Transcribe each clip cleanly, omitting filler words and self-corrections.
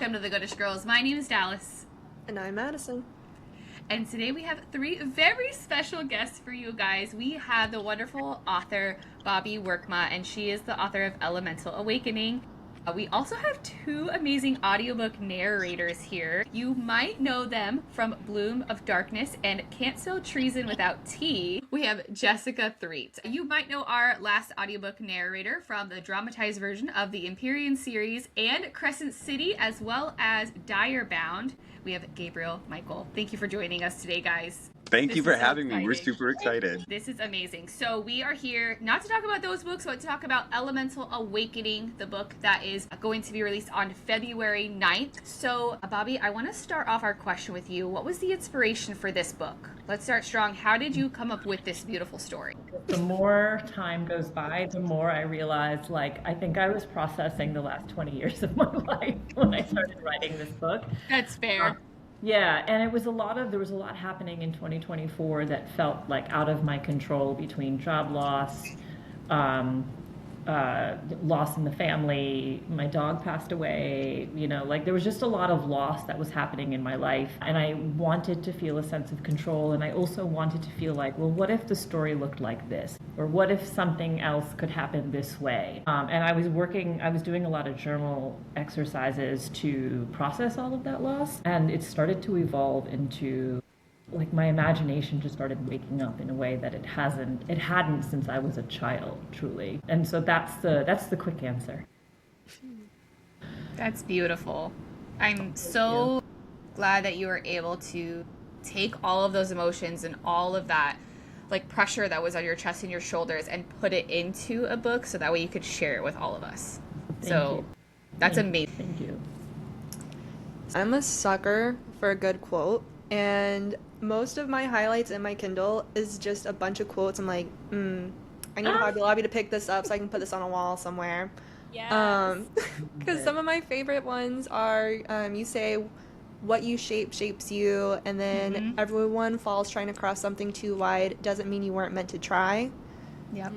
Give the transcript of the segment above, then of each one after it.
welcome to the Goodish Girls. My name is Dallas. And I'm Madison. And today we have three very special guests for you guys. We have the wonderful author, Bobbie Wirkmaa, and she is the author of Elemental Awakening. We also have two amazing audiobook narrators here. You might know them from Bloom of Darkness and Can't Sell Treason Without Tea. We have Jessica Threet. You might know our last audiobook narrator from the dramatized version of the Empyrean series and Crescent City, as well as Direbound. We have Gabriel Michael. Thank you for joining us today, guys. Thank you for having me. We're super excited. This is amazing. So we are here not to talk about those books, but to talk about Elemental Awakening, the book that is going to be released on February 9th. So, Bobbie, I want to start off our question with you. What was the inspiration for this book? Let's start strong. How did you come up with this beautiful story? The more time goes by, the more I realize, I think I was processing the last 20 years of my life when I started writing this book. That's fair. Yeah, and there was a lot happening in 2024 that felt like out of my control, between job loss, loss in the family, my dog passed away, there was just a lot of loss that was happening in my life. And I wanted to feel a sense of control. And I also wanted to feel like, well, what if the story looked like this? Or what if something else could happen this way? And I was doing a lot of journal exercises to process all of that loss. And it started to evolve into my imagination just started waking up in a way that it hadn't since I was a child, truly. And so that's the quick answer. That's beautiful. I'm so glad that you were able to take all of those emotions and all of that pressure that was on your chest and your shoulders and put it into a book so that way you could share it with all of us. That's amazing. Thank you. I'm a sucker for a good quote, and most of my highlights in my Kindle is just a bunch of quotes. I'm like, I need Hobby Lobby to pick this up so I can put this on a wall somewhere. Yes. Because some of my favorite ones are, you say, what you shape shapes you, and then everyone falls trying to cross something too wide doesn't mean you weren't meant to try. Yep.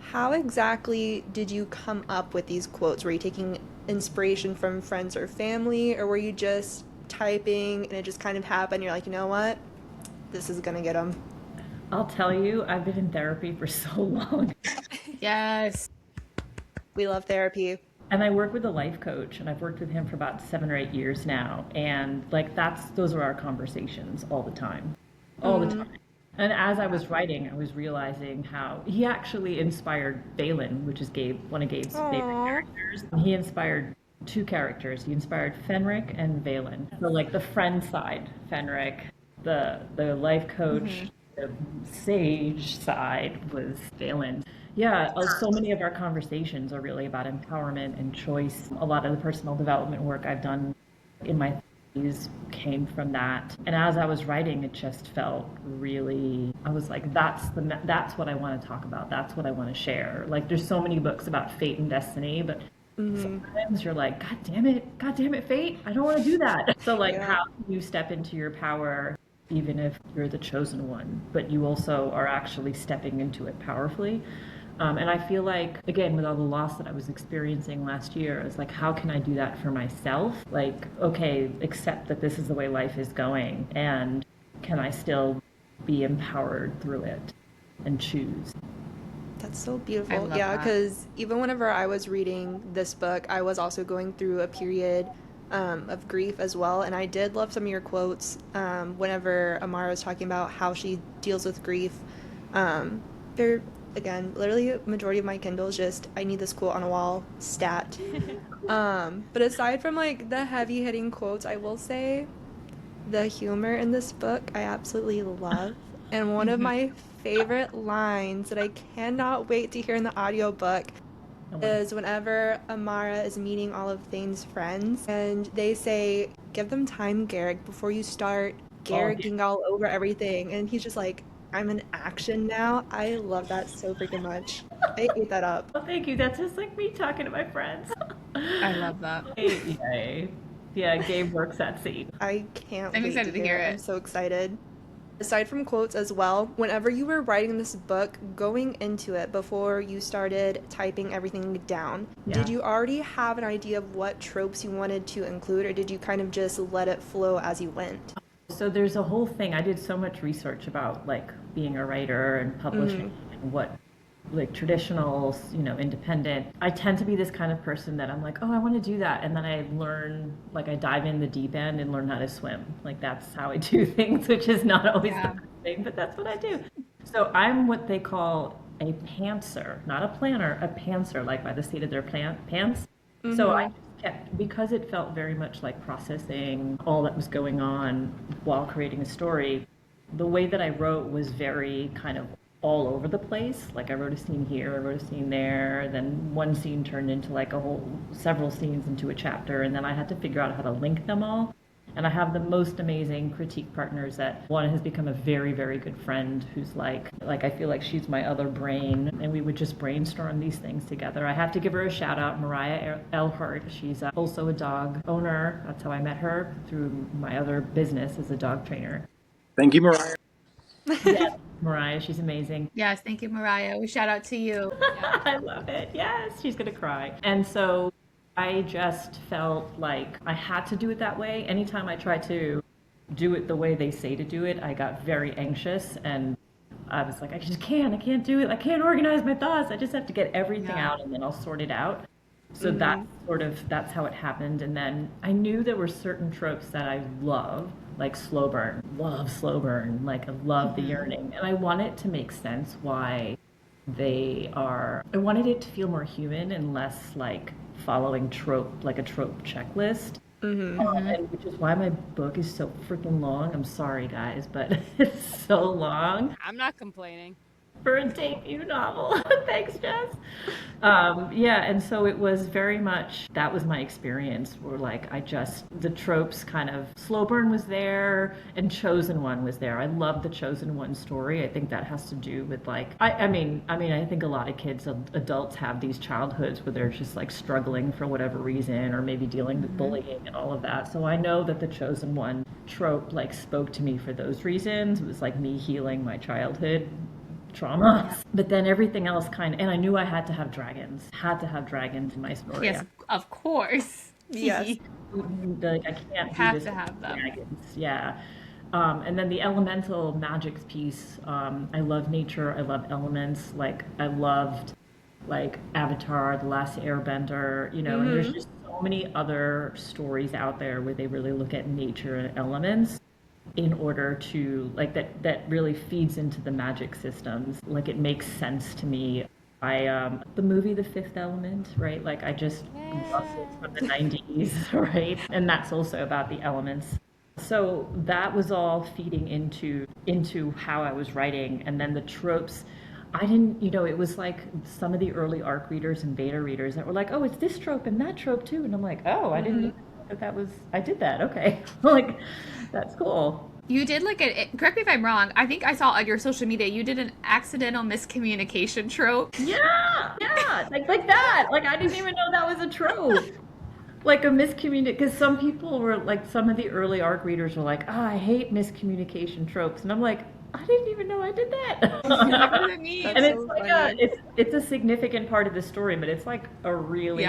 How exactly did you come up with these quotes? Were you taking inspiration from friends or family, or were you just typing and it just kind of happened? You're like, you know what? This is gonna get them. I'll tell you, I've been in therapy for so long. Yes. We love therapy. And I work with a life coach, and I've worked with him for about 7 or 8 years now. And those are our conversations all the time. All the time. And as I was writing, I was realizing how he actually inspired Valen, which is one of Gabe's favorite characters. He inspired 2 characters. He inspired Fenric and Valen. So the friend side, Fenric, the life coach, the sage side was Valen. Yeah, so many of our conversations are really about empowerment and choice. A lot of the personal development work I've done in my 30s came from that. And as I was writing, it just felt really, I was like, that's what I want to talk about. That's what I want to share. There's so many books about fate and destiny, but sometimes you're like, God damn it, fate, I don't want to do that. So how can you step into your power even if you're the chosen one, but you also are actually stepping into it powerfully? And I feel like, again, with all the loss that I was experiencing last year, it's how can I do that for myself? Okay, accept that this is the way life is going, and can I still be empowered through it and choose? That's so beautiful. Yeah, because even whenever I was reading this book, I was also going through a period of grief as well, and I did love some of your quotes whenever Amara was talking about how she deals with grief. They're, again, literally a majority of my Kindle is just, I need this quote on a wall, stat. But aside from the heavy hitting quotes, I will say the humor in this book I absolutely love. And one of my favorite lines that I cannot wait to hear in the audiobook is whenever Amara is meeting all of Thane's friends, and they say, give them time, Garrick, before you start garricking all over everything. And he's just like, I'm in action now. I love that so freaking much. I ate that up. Oh, thank you. That's just like me talking to my friends. I love that. Yay. Yeah, Gabe works that scene. I can't I'm wait excited to hear it. I'm so excited. Aside from quotes as well, whenever you were writing this book, going into it before you started typing everything down, did you already have an idea of what tropes you wanted to include, or did you kind of just let it flow as you went? So there's a whole thing. I did so much research about like being a writer and publishing and what like traditional, independent. I tend to be this kind of person that I'm like, oh, I want to do that. And then I learn, like I dive in the deep end and learn how to swim. Like that's how I do things, which is not always the best thing, but that's what I do. So I'm what they call a pantser, not a planner, a pantser, like by the seat of their pants. So I kept, because it felt very much like processing all that was going on while creating a story, the way that I wrote was very kind of all over the place. Like I wrote a scene here, I wrote a scene there, then one scene turned into like several scenes into a chapter, and then I had to figure out how to link them all. And I have the most amazing critique partners that one has become a very, very good friend who's like I feel like she's my other brain, and we would just brainstorm these things together. I have to give her a shout out, Mariah Elhart. She's also a dog owner. That's how I met her, through my other business as a dog trainer. Thank you, Mariah. Yes, Mariah, she's amazing. Yes, thank you, Mariah. We shout out to you. Yeah. I love it. Yes, she's gonna cry. And so I just felt like I had to do it that way. Anytime I tried to do it the way they say to do it, I got very anxious, and I was like, I can't do it. I can't organize my thoughts. I just have to get everything out, and then I'll sort it out. So that's how it happened. And then I knew there were certain tropes that I love, like slow burn. Love slow burn. Like I love the yearning. And I want it to make sense why I wanted it to feel more human and less like following like a trope checklist. And which is why my book is so freaking long. I'm sorry, guys, but it's so long. I'm not complaining. For a debut novel. Thanks, Jess. And so it was very much, that was my experience, where like the tropes kind of, slow burn was there and Chosen One was there. I love the Chosen One story. I think that has to do with like, I mean, I think a lot of kids, adults have these childhoods where they're just like struggling for whatever reason, or maybe dealing with bullying and all of that. So I know that the Chosen One trope like spoke to me for those reasons. It was like me healing my childhood trauma. But then everything else and I knew I had to have dragons in my story. Yes, of course. Yes. I can't have do this to have them. Dragons. Yeah. And then the elemental magics piece, I love nature, I love elements, like I loved like Avatar, The Last Airbender, and there's just so many other stories out there where they really look at nature and elements in order to like that really feeds into the magic systems. Like it makes sense to me. The movie The Fifth Element, right? Like I just love it from the 90s, right? And that's also about the elements. So that was all feeding into how I was writing. And then the tropes, I didn't, it was like some of the early ARC readers and beta readers that were like, oh, it's this trope and that trope too. And I'm like, oh, I didn't even know I did that. Okay. Like, that's cool. You did like correct me if I'm wrong, I think I saw on your social media, you did an accidental miscommunication trope. Yeah, like that. Like I didn't even know that was a trope. Like a miscommunication, because some people were like, some of the early ARC readers were like, oh, I hate miscommunication tropes. And I'm like, I didn't even know I did that. What does it mean? And it's so like it's a significant part of the story, but it's like a really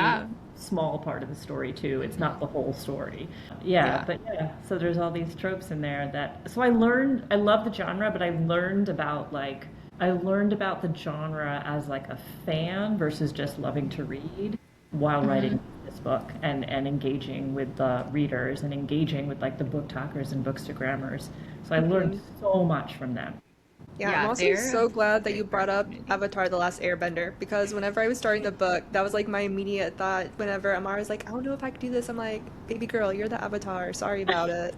small part of the story too. It's not the whole story. So there's all these tropes in there so I love the genre, but I learned about the genre as like a fan versus just loving to read while writing this book and engaging with the readers and engaging with like the book talkers and bookstagrammers. So I learned so much from them. Yeah, I'm also so glad that you brought up Avatar: The Last Airbender, because whenever I was starting the book, that was like my immediate thought. Whenever Amara was like, I don't know if I could do this, I'm like, baby girl, you're the Avatar. Sorry about it.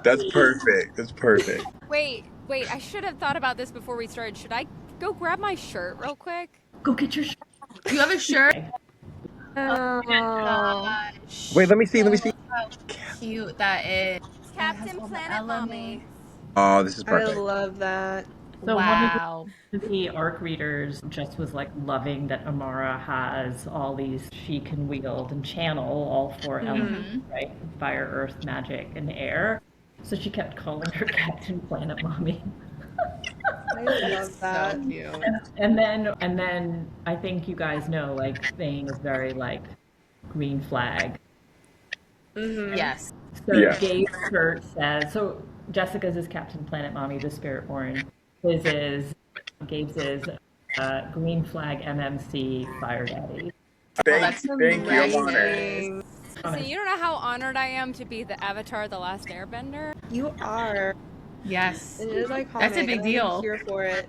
That's perfect. Wait, I should have thought about this before we started. Should I go grab my shirt real quick? Go get your shirt. You have a shirt? Oh. Wait, let me see. How cute that is. Captain Planet Mommy. Oh, this is perfect. I love that. So wow. One of the ARC readers just was like loving that Amara has all these, she can wield and channel all four elements, right? Fire, earth, magic, and air. So she kept calling her Captain Planet Mommy. I love that. So cute. And then I think you guys know, like, Thane is very, like, green flag. Yes. So Yeah. Kurt says, so Jessica's is Captain Planet Mommy, the Spirit Born. Gabe's is green flag MMC Fire Daddy. Thank you. I'm honored. Amazing. So you don't know how honored I am to be the Avatar: The Last Airbender. You are. Yes. It is iconic. That's a big deal. I'm here for it.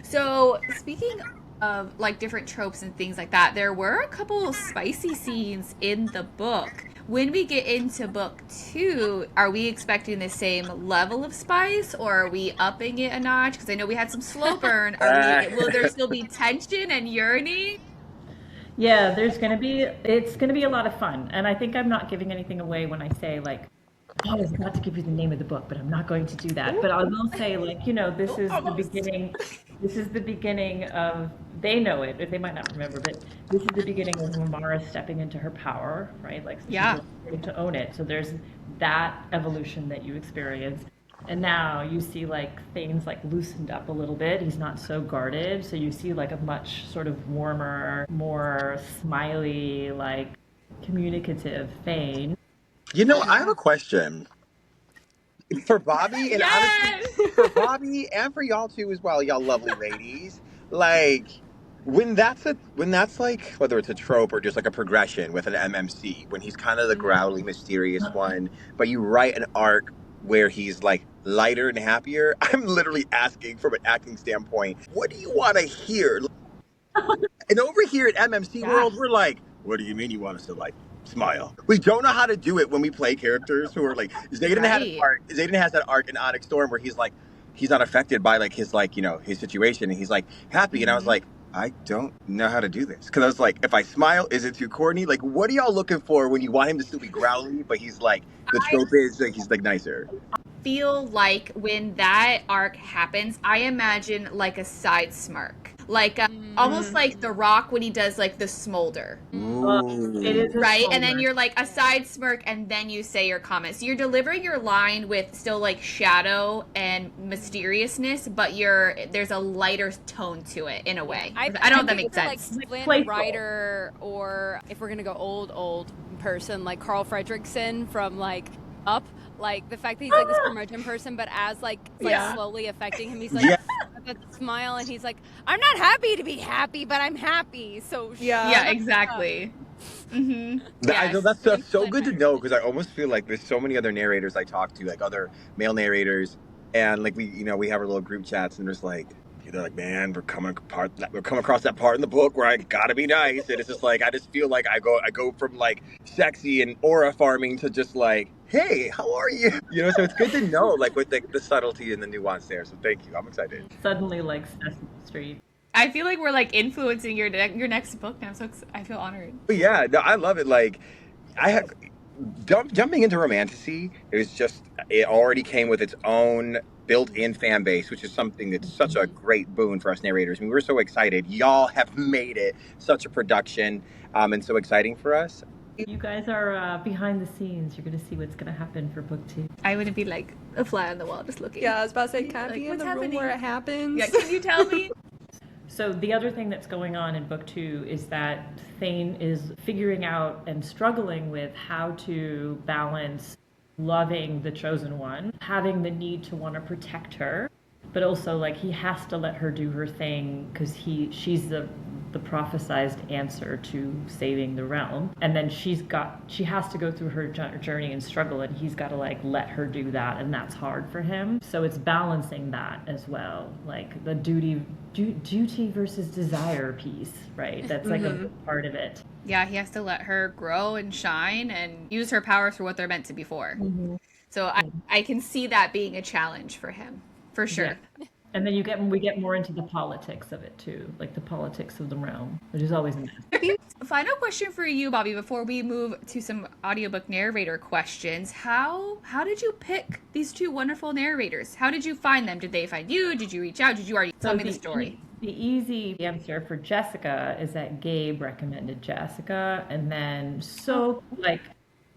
So, speaking of like different tropes and things like that, there were a couple of spicy scenes in the book. When we get into book 2, are we expecting the same level of spice, or are we upping it a notch? Because I know we had some slow burn. Will there still be tension and yearning? Yeah, it's gonna be a lot of fun. And I think I'm not giving anything away when I say, like, I was about to give you the name of the book, but I'm not going to do that. But I will say, like, you know, this is the beginning of, they know it, they might not remember, but this is the beginning of Amara stepping into her power, right? Like, so Yeah. she's going to own it. So there's that evolution that you experience. And now you see, like, Thane's, like, loosened up a little bit. He's not so guarded. So you see, like, a much sort of warmer, more smiley, like, communicative Thane. You know, I have a question for Bobbie, and honestly, for Bobbie and for y'all too as well, y'all lovely ladies. Like, when that's like, whether it's a trope or just like a progression with an MMC, when he's kind of the growly, mysterious one, but you write an arc where he's like lighter and happier, I'm literally asking from an acting standpoint, what do you want to hear? And over here at MMC World, we're like, what do you mean you want us to, like, smile? We don't know how to do it when we play characters who are like, Zayden has that arc in Onyx Storm where he's like, he's unaffected by like his, like, you know, his situation, and he's like happy. And I was like, I don't know how to do this. Because I was like, if I smile, is it too corny? Like, what are y'all looking for when you want him to still be growly, but he's like, the trope is like, he's like nicer? Feel like when that arc happens, I imagine like a side smirk, like almost like The Rock when he does like the smolder, It is right? And then you're like a side smirk, and then you say your comments. So you're delivering your line with still like shadow and mysteriousness, but there's a lighter tone to it in a way. I don't know if that makes sense. Like Flynn Rider, or if we're gonna go old person, like Carl Fredricksen from like Up. Like the fact that he's like this curmudgeon person, but as like slowly affecting him, he's like that smile, and he's like, I'm not happy to be happy, but I'm happy. So yeah, exactly. I know that's so good to know, because I almost feel like there's so many other narrators I talk to, like other male narrators, and like we have our little group chats, and there's like, they're like, man, we're coming across that part in the book where I gotta be nice, and it's just like, I just feel like I go from like sexy and aura farming to just like, hey, how are you? You know, so it's good to know, like, with the subtlety and the nuance there. So thank you, I'm excited. Suddenly, like, Sesame Street. I feel like we're like influencing your next book now, so I feel honored. But yeah, no, I love it. Like, jumping into Romantasy, it already came with its own built-in fan base, which is something that's such a great boon for us narrators. I mean, we're so excited. Y'all have made it such a production, and so exciting for us. You guys are behind the scenes. You're going to see what's going to happen for book 2. I wouldn't be like a fly on the wall just looking. Yeah, I was about to say, can I be in the room where it happens? Yeah, can you tell me? So the other thing that's going on in book 2 is that Thane is figuring out and struggling with how to balance loving the chosen one, having the need to want to protect her, but also like he has to let her do her thing because she's the prophesized answer to saving the realm, and then she has to go through her journey and struggle, and he's got to like let her do that, and that's hard for him. So it's balancing that as well, like the duty versus desire piece, right? That's like a big part of it. Yeah, he has to let her grow and shine and use her powers for what they're meant to be for. So I can see that being a challenge for him, for sure. Yeah. And then we get more into the politics of it too, like the politics of the realm, which is always a mess. Final question for you, Bobbie, before we move to some audiobook narrator questions. How did you pick these two wonderful narrators? How did you find them? Did they find you? Did you reach out? Did you already tell me the story? The easy answer for Jessica is that Gabe recommended Jessica, and then so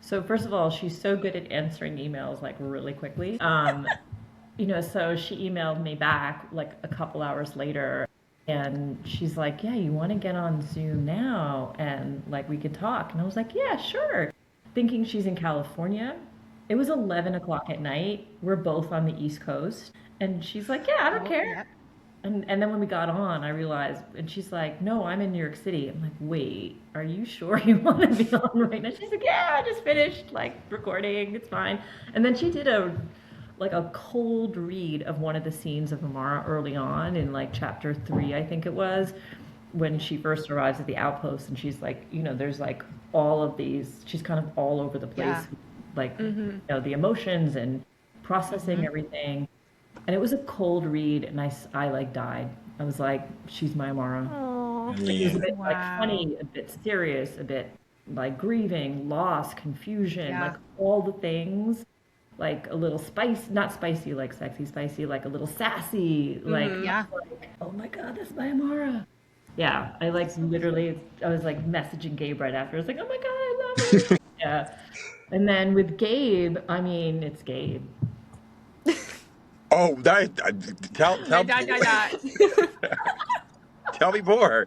So first of all, she's so good at answering emails like really quickly. You know, so she emailed me back like a couple hours later, and she's like, "Yeah, you want to get on Zoom now and like we could talk?" And I was like, "Yeah, sure." Thinking she's in California. It was 11 o'clock at night. We're both on the East Coast, and she's like, "Yeah, I don't care." Yep. And then when we got on, I realized, and she's like, "No, I'm in New York City." I'm like, "Wait, are you sure you want to be on right now?" She's like, "Yeah, I just finished like recording. It's fine." And then she did a cold read of one of the scenes of Amara early on in like chapter 3, I think it was, when she first arrives at the outpost, and she's like, you know, there's like all of these. She's kind of all over the place, like you know, the emotions and processing everything. And it was a cold read, and I like died. I was like, she's my Amara. Like, it was a bit like funny, a bit serious, a bit like grieving, loss, confusion, like all the things. Like a little not spicy like sexy spicy, like a little sassy, like, like, oh my God, that's my Amara. Yeah, I like literally, I was like messaging Gabe right after. I was like, oh my God, I love her. Yeah. And then with Gabe, I mean, it's Gabe. Oh, tell me more.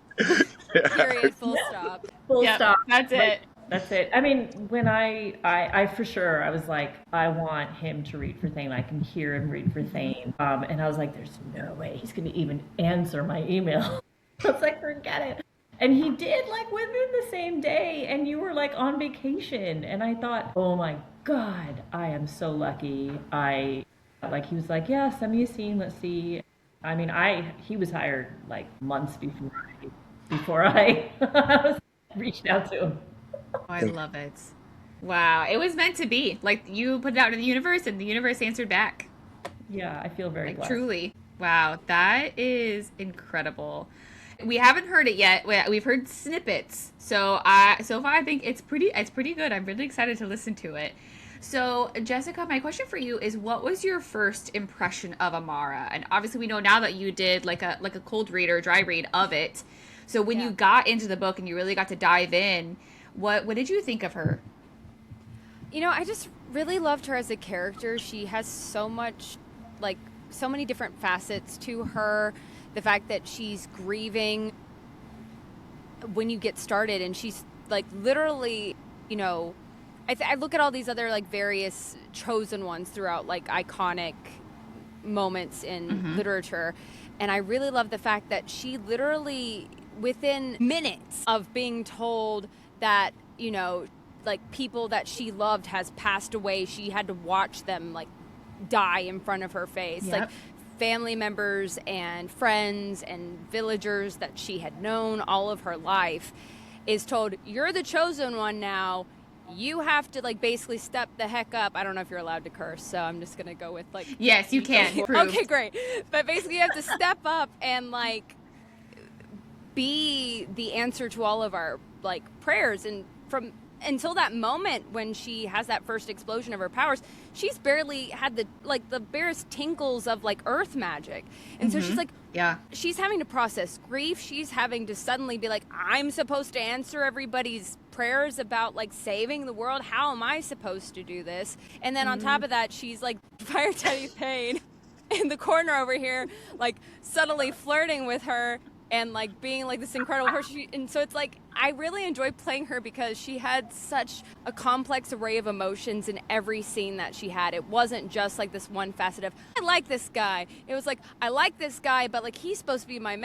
Period. Full stop. Full stop. That's it. That's it. I mean, when I for sure, I was like, I want him to read for Thane. I can hear him read for Thane. And I was like, there's no way he's going to even answer my email. I was like, forget it. And he did, like, within the same day. And you were, like, on vacation. And I thought, oh, my God, I am so lucky. He was like, yeah, send me a scene. Let's see. I mean, he was hired, like, months before I reached out to him. Oh, I love it. Wow. It was meant to be. Like, you put it out in the universe, and the universe answered back. Yeah, I feel very blessed. Truly. Wow. That is incredible. We haven't heard it yet. We've heard snippets. So far I think it's pretty good. I'm really excited to listen to it. So, Jessica, my question for you is, what was your first impression of Amara? And obviously we know now that you did like a cold read or dry read of it. So when you got into the book and you really got to dive in, what did you think of her? You know, I just really loved her as a character. She has so much, like, so many different facets to her. The fact that she's grieving when you get started, and she's, like, literally, you know, I look at all these other, like, various chosen ones throughout, like, iconic moments in literature, and I really love the fact that she literally, within minutes of being told that, you know, like, people that she loved has passed away, she had to watch them, like, die in front of her face. Like, family members and friends and villagers that she had known all of her life, is told, you're the chosen one now. You have to, like, basically step the heck up. I don't know if you're allowed to curse, so I'm just going to go with, like... Yes, you can. Okay, great. But basically you have to step up and, like, be the answer to all of our, like, prayers. And from until that moment when she has that first explosion of her powers, she's barely had the barest tinkles of, like, earth magic. And so she's like, she's having to process grief. She's having to suddenly be like, I'm supposed to answer everybody's prayers about, like, saving the world. How am I supposed to do this? And then on top of that, she's like Fire Teddy Payne in the corner over here, like, subtly flirting with her and, like, being, like, this incredible person. And so it's like, I really enjoyed playing her because she had such a complex array of emotions in every scene that she had. It wasn't just, like, this one facet of, I like this guy. It was like, I like this guy, but, like, he's supposed to be my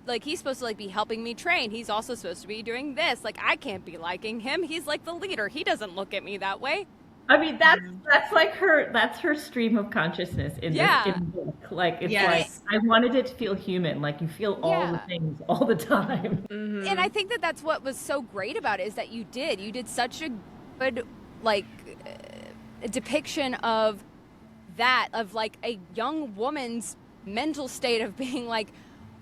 like, he's supposed to, like, be helping me train. He's also supposed to be doing this. Like, I can't be liking him. He's, like, the leader. He doesn't look at me that way. I mean, that's like that's her stream of consciousness in this book. Like, it's like, I wanted it to feel human. Like, you feel all the things all the time. And I think that that's what was so great about it, is that you did such a good, like, depiction of that, of, like, a young woman's mental state of being like,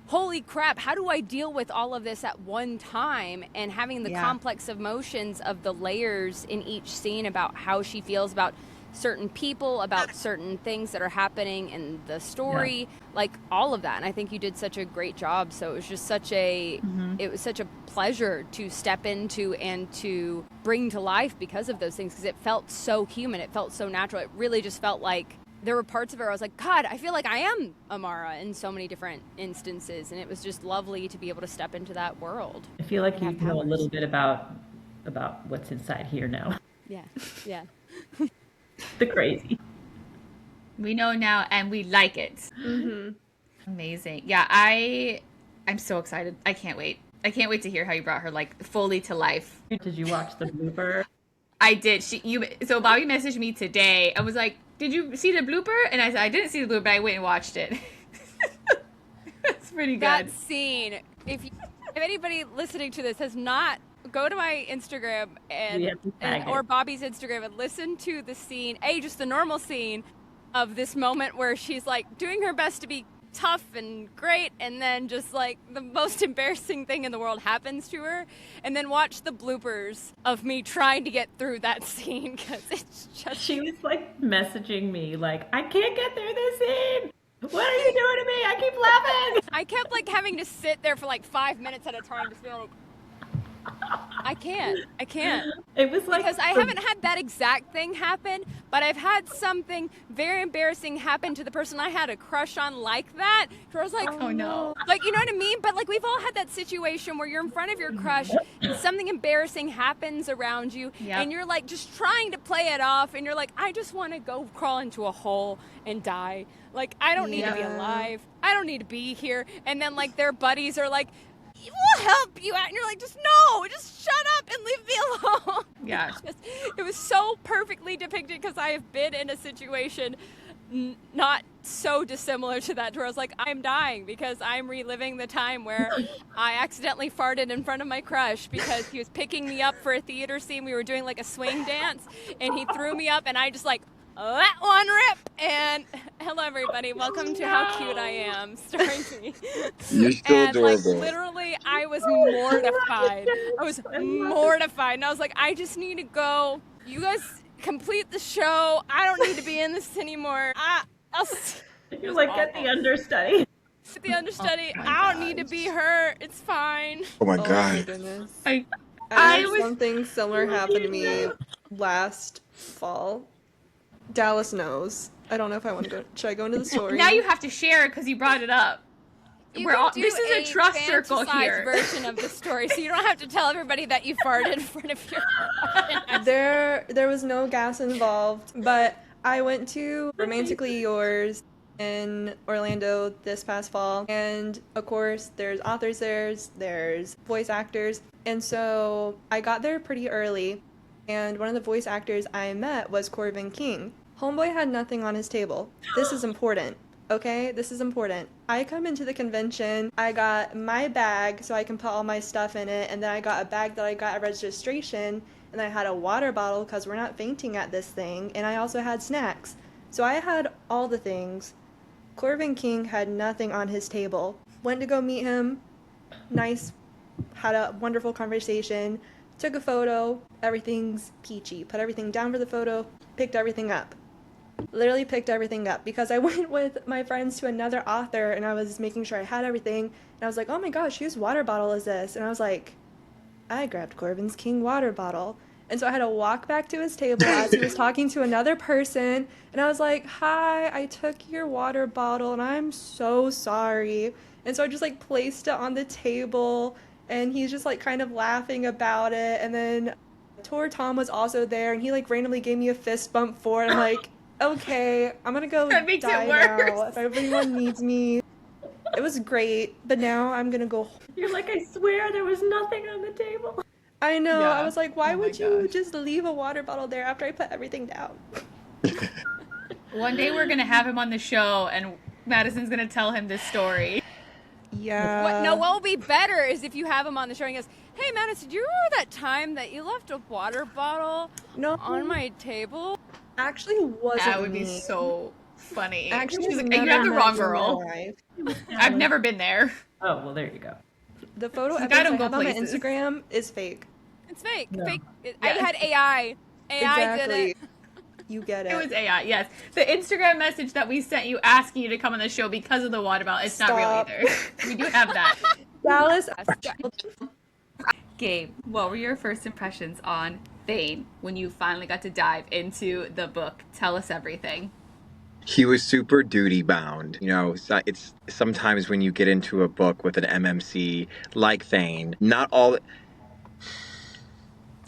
holy crap, how do I deal with all of this at one time? And having the complex emotions of the layers in each scene about how she feels about certain people, about certain things that are happening in the story, like all of that. And I think you did such a great job. So it was just such a pleasure to step into and to bring to life because of those things, because it felt so human. It felt so natural. It really just felt like there were parts of it where I was like, God, I feel like I am Amara in so many different instances. And it was just lovely to be able to step into that world. I feel like you know a little bit about what's inside here now. Yeah, yeah. The crazy. We know now, and we like it. Amazing. Yeah, I'm so excited. I can't wait. I can't wait to hear how you brought her like fully to life. Did you watch the blooper? I did. So Bobbie messaged me today. I was like, "Did you see the blooper?" And I said, "I didn't see the blooper, but I went and watched it." It's pretty good. That scene. If anybody listening to this has not, go to my Instagram or Bobbie's Instagram and listen to the scene. Just the normal scene of this moment where she's like doing her best to be tough and great, and then just like the most embarrassing thing in the world happens to her, and then watch the bloopers of me trying to get through that scene, because it's just... She was like messaging me like, I can't get through this scene. What are you doing to me? I keep laughing. I kept like having to sit there for like 5 minutes at a time, just being like, I can't. It was like, because I haven't had that exact thing happen, but I've had something very embarrassing happen to the person I had a crush on like that. Where I was like, oh no. Like, you know what I mean? But like, we've all had that situation where you're in front of your crush and something embarrassing happens around you, and you're like just trying to play it off, and you're like, I just want to go crawl into a hole and die. Like, I don't need to be alive. I don't need to be here. And then like their buddies are like, we'll help you out, and you're like, just shut up and leave me alone. Yeah. It was so perfectly depicted, because I have been in a situation not so dissimilar to that, where I was like, I'm dying because I'm reliving the time where I accidentally farted in front of my crush because he was picking me up for a theater scene. We were doing like a swing dance, and he threw me up, and I just like, let one rip. And hello everybody, welcome to How Cute I Am, starring me. You're still adorable. Like, literally, I was mortified. And I was like, I just need to go. You guys complete the show. I don't need to be in this anymore. You're like, get the understudy. I don't need to be her. It's fine. Oh my Oh god. my goodness. I Something similar happened to me last fall. Dallas knows. I don't know if I want to go. Should I go into the story? Now you have to share it because you brought it up. This is a trust circle here. Version of the story, so you don't have to tell everybody that you farted in front of your. There was no gas involved, but I went to Romantically Yours in Orlando this past fall, and of course there's authors there's voice actors, and so I got there pretty early, and one of the voice actors I met was Corbin King. Homeboy had nothing on his table. This is important. Okay, this is important. I come into the convention, I got my bag so I can put all my stuff in it, and then I got a bag that I got at registration, and I had a water bottle because we're not fainting at this thing, and I also had snacks. So I had all the things. Corbin King had nothing on his table. Went to go meet him. Nice. Had a wonderful conversation. Took a photo. Everything's peachy. Put everything down for the photo. Picked everything up. Literally picked everything up because I went with my friends to another author and I was making sure I had everything, and I was like, oh my gosh, whose water bottle is this? And I was like, I grabbed Corbin's King water bottle. And so I had to walk back to his table as he was talking to another person, and I was like, hi, I took your water bottle and I'm so sorry. And so I just like placed it on the table, and he's just like kind of laughing about it. And then Tor Tom was also there, and he like randomly gave me a fist bump for it. I'm like, okay, I'm gonna go die now if everyone needs me. It was great, but now I'm gonna go. You're like, I swear there was nothing on the table. I know. Yeah. I was like, why would you just leave a water bottle there after I put everything down? One day we're gonna have him on the show, and Madison's gonna tell him this story. Yeah. What will be better is if you have him on the show and he goes, hey Madison, do you remember that time that you left a water bottle on my table? Actually, wasn't. That would be so funny. Actually, she's like, you have the wrong girl. I've never been there. Oh, well, there you go. The photo evidence I have on my Instagram is fake. It's fake. No. Fake. I had AI. AI exactly. did it. You get it. It was AI, yes. The Instagram message that we sent you asking you to come on the show because of the water bottle, it's not real either. We do have that. Dallas. Gabe, what were your first impressions on Thane when you finally got to dive into the book? Tell us everything. He was super duty bound. You know, it's sometimes when you get into a book with an MMC like Thane, not all.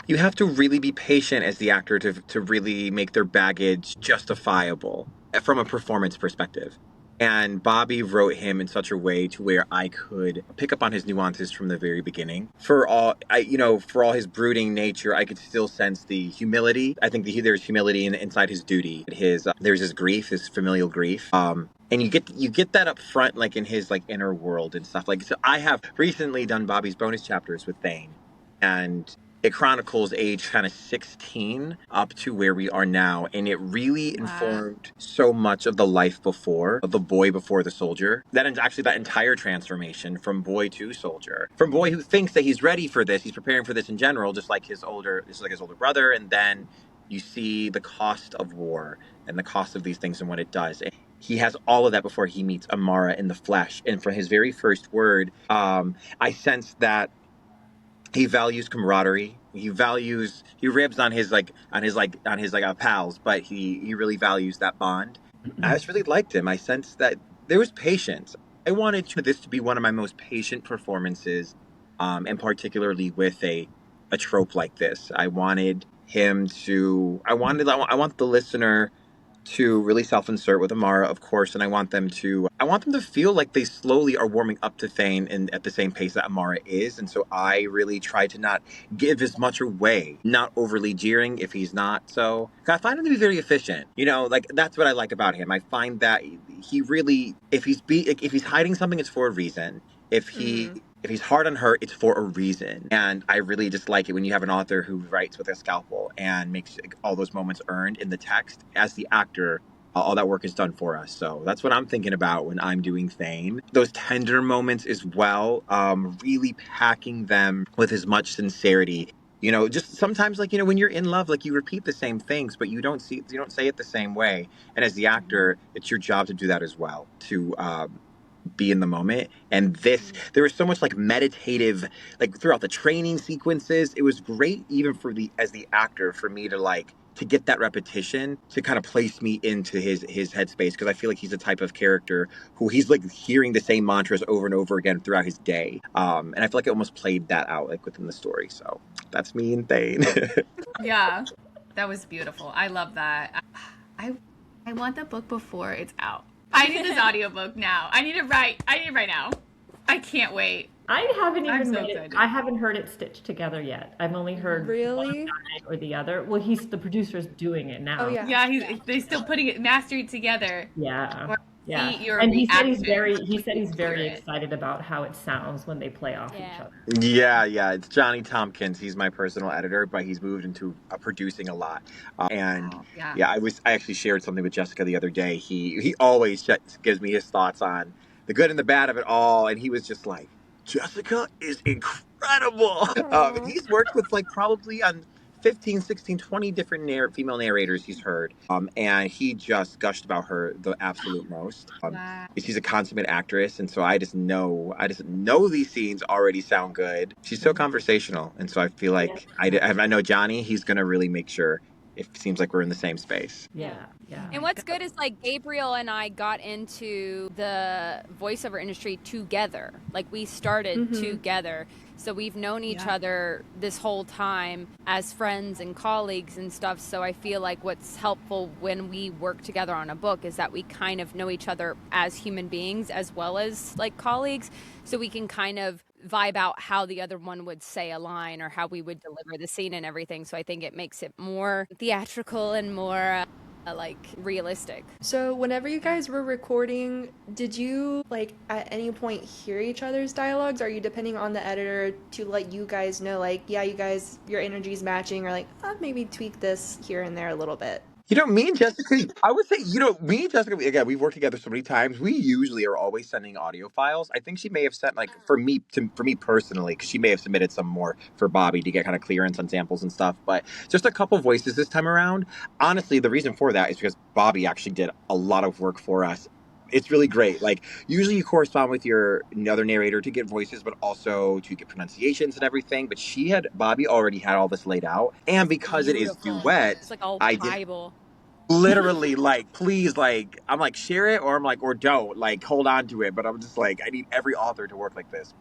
You have to really be patient as the actor to really make their baggage justifiable from a performance perspective. And Bobbie wrote him in such a way to where I could pick up on his nuances from the very beginning. For all his brooding nature, I could still sense the humility. I think there's humility inside his duty. There's his grief, his familial grief. And you get that up front, like in his like inner world and stuff. Like, so I have recently done Bobbie's bonus chapters with Thane, and it chronicles age kind of 16 up to where we are now. And it really informed so much of the life before, of the boy before the soldier. That is actually that entire transformation from boy to soldier. From boy who thinks that he's ready for this, he's preparing for this in general, just like his older brother. And then you see the cost of war and the cost of these things and what it does. And he has all of that before he meets Amara in the flesh. And from his very first word, I sense that he values camaraderie. He ribs on his pals, but he really values that bond. I just really liked him. I sensed that there was patience. I wanted this to be one of my most patient performances, and particularly with a trope like this. I want the listener to really self-insert with Amara, of course, and I want them to feel like they slowly are warming up to Thane and at the same pace that Amara is. And so I really try to not give as much away, not overly jeering if he's not. So I find him to be very efficient. You know, like that's what I like about him. I find that he really, if he's hiding something, it's for a reason. If he's hard on her, it's for a reason. And I really just like it when you have an author who writes with a scalpel and makes all those moments earned in the text. As the actor, all that work is done for us. So that's what I'm thinking about when I'm doing Thane. Those tender moments as well, really packing them with as much sincerity. You know, just sometimes, like, you know, when you're in love, like, you repeat the same things, but you don't say it the same way. And as the actor, it's your job to do that as well, to be in the moment. And there was so much like meditative, like throughout the training sequences. It was great even as the actor, for me to get that repetition to kind of place me into his headspace, because I feel like he's the type of character who he's like hearing the same mantras over and over again throughout his day. And I feel like it almost played that out like within the story. So that's me and Thane. Yeah, that was beautiful. I love that. I want the book before it's out. I need this audiobook now. I need it right now. I can't wait. I haven't even read it. I haven't heard it stitched together yet. I've only heard one side or the other. Well, the producer's doing it now. Oh yeah. Yeah, they're still putting it mastered together. Yeah. Yeah. And he said he's very excited about how it sounds when they play off each other. Yeah. It's Johnny Tompkins. He's my personal editor, but he's moved into producing a lot. I actually shared something with Jessica the other day. He always gives me his thoughts on the good and the bad of it all, and he was just like, Jessica is incredible. And he's worked with like probably on 15, 16, 20 different female narrators he's heard. And he just gushed about her the absolute most. She's a consummate actress, and so I just know these scenes already sound good. She's so conversational, and so I feel like I know Johnny, he's gonna really make sure it seems like we're in the same space. Yeah. And what's good is like Gabriel and I got into the voiceover industry together. Like we started together. So we've known each other this whole time as friends and colleagues and stuff. So I feel like what's helpful when we work together on a book is that we kind of know each other as human beings as well as like colleagues. So we can kind of vibe out how the other one would say a line or how we would deliver the scene and everything. So I think it makes it more theatrical and more like realistic. So whenever you guys were recording, did you like at any point hear each other's dialogues? Are you depending on the editor to let you guys know, like, yeah, you guys, your energy's matching, or like, maybe tweak this here and there a little bit? Me and Jessica, I would say, me and Jessica, again, we've worked together so many times. We usually are always sending audio files. I think she may have sent, like, for me personally, because she may have submitted some more for Bobbie to get kind of clearance on samples and stuff. But just a couple voices this time around. Honestly, the reason for that is because Bobbie actually did a lot of work for us. It's really great. Like, usually you correspond with your other narrator to get voices, but also to get pronunciations and everything. But Bobbie already had all this laid out. And because it is duet, It's like all I did Bible. literally, like, please, like, I'm like, share it, or I'm like, or don't, like, hold on to it. But I'm just like, I need every author to work like this.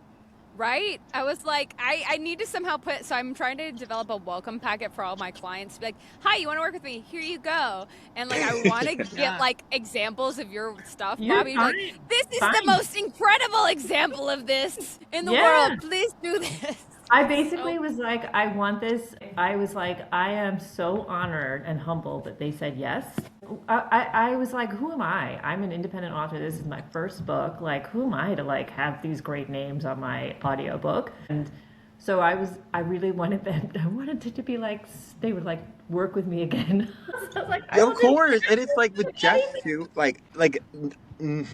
Right? I was like, I need to somehow so I'm trying to develop a welcome packet for all my clients to be like, hi, you want to work with me? Here you go. And like, I want to get like examples of your stuff, Bobbie. Like, this is the most incredible example of this in the world. Please do this. I basically was like, I want this. I was like, I am so honored and humbled that they said yes. I was like, who am I? I'm an independent author. This is my first book. Like, who am I to like have these great names on my audiobook? And so I really wanted it to be like, they would like work with me again. So I was like, of course. And it's like with Jess too,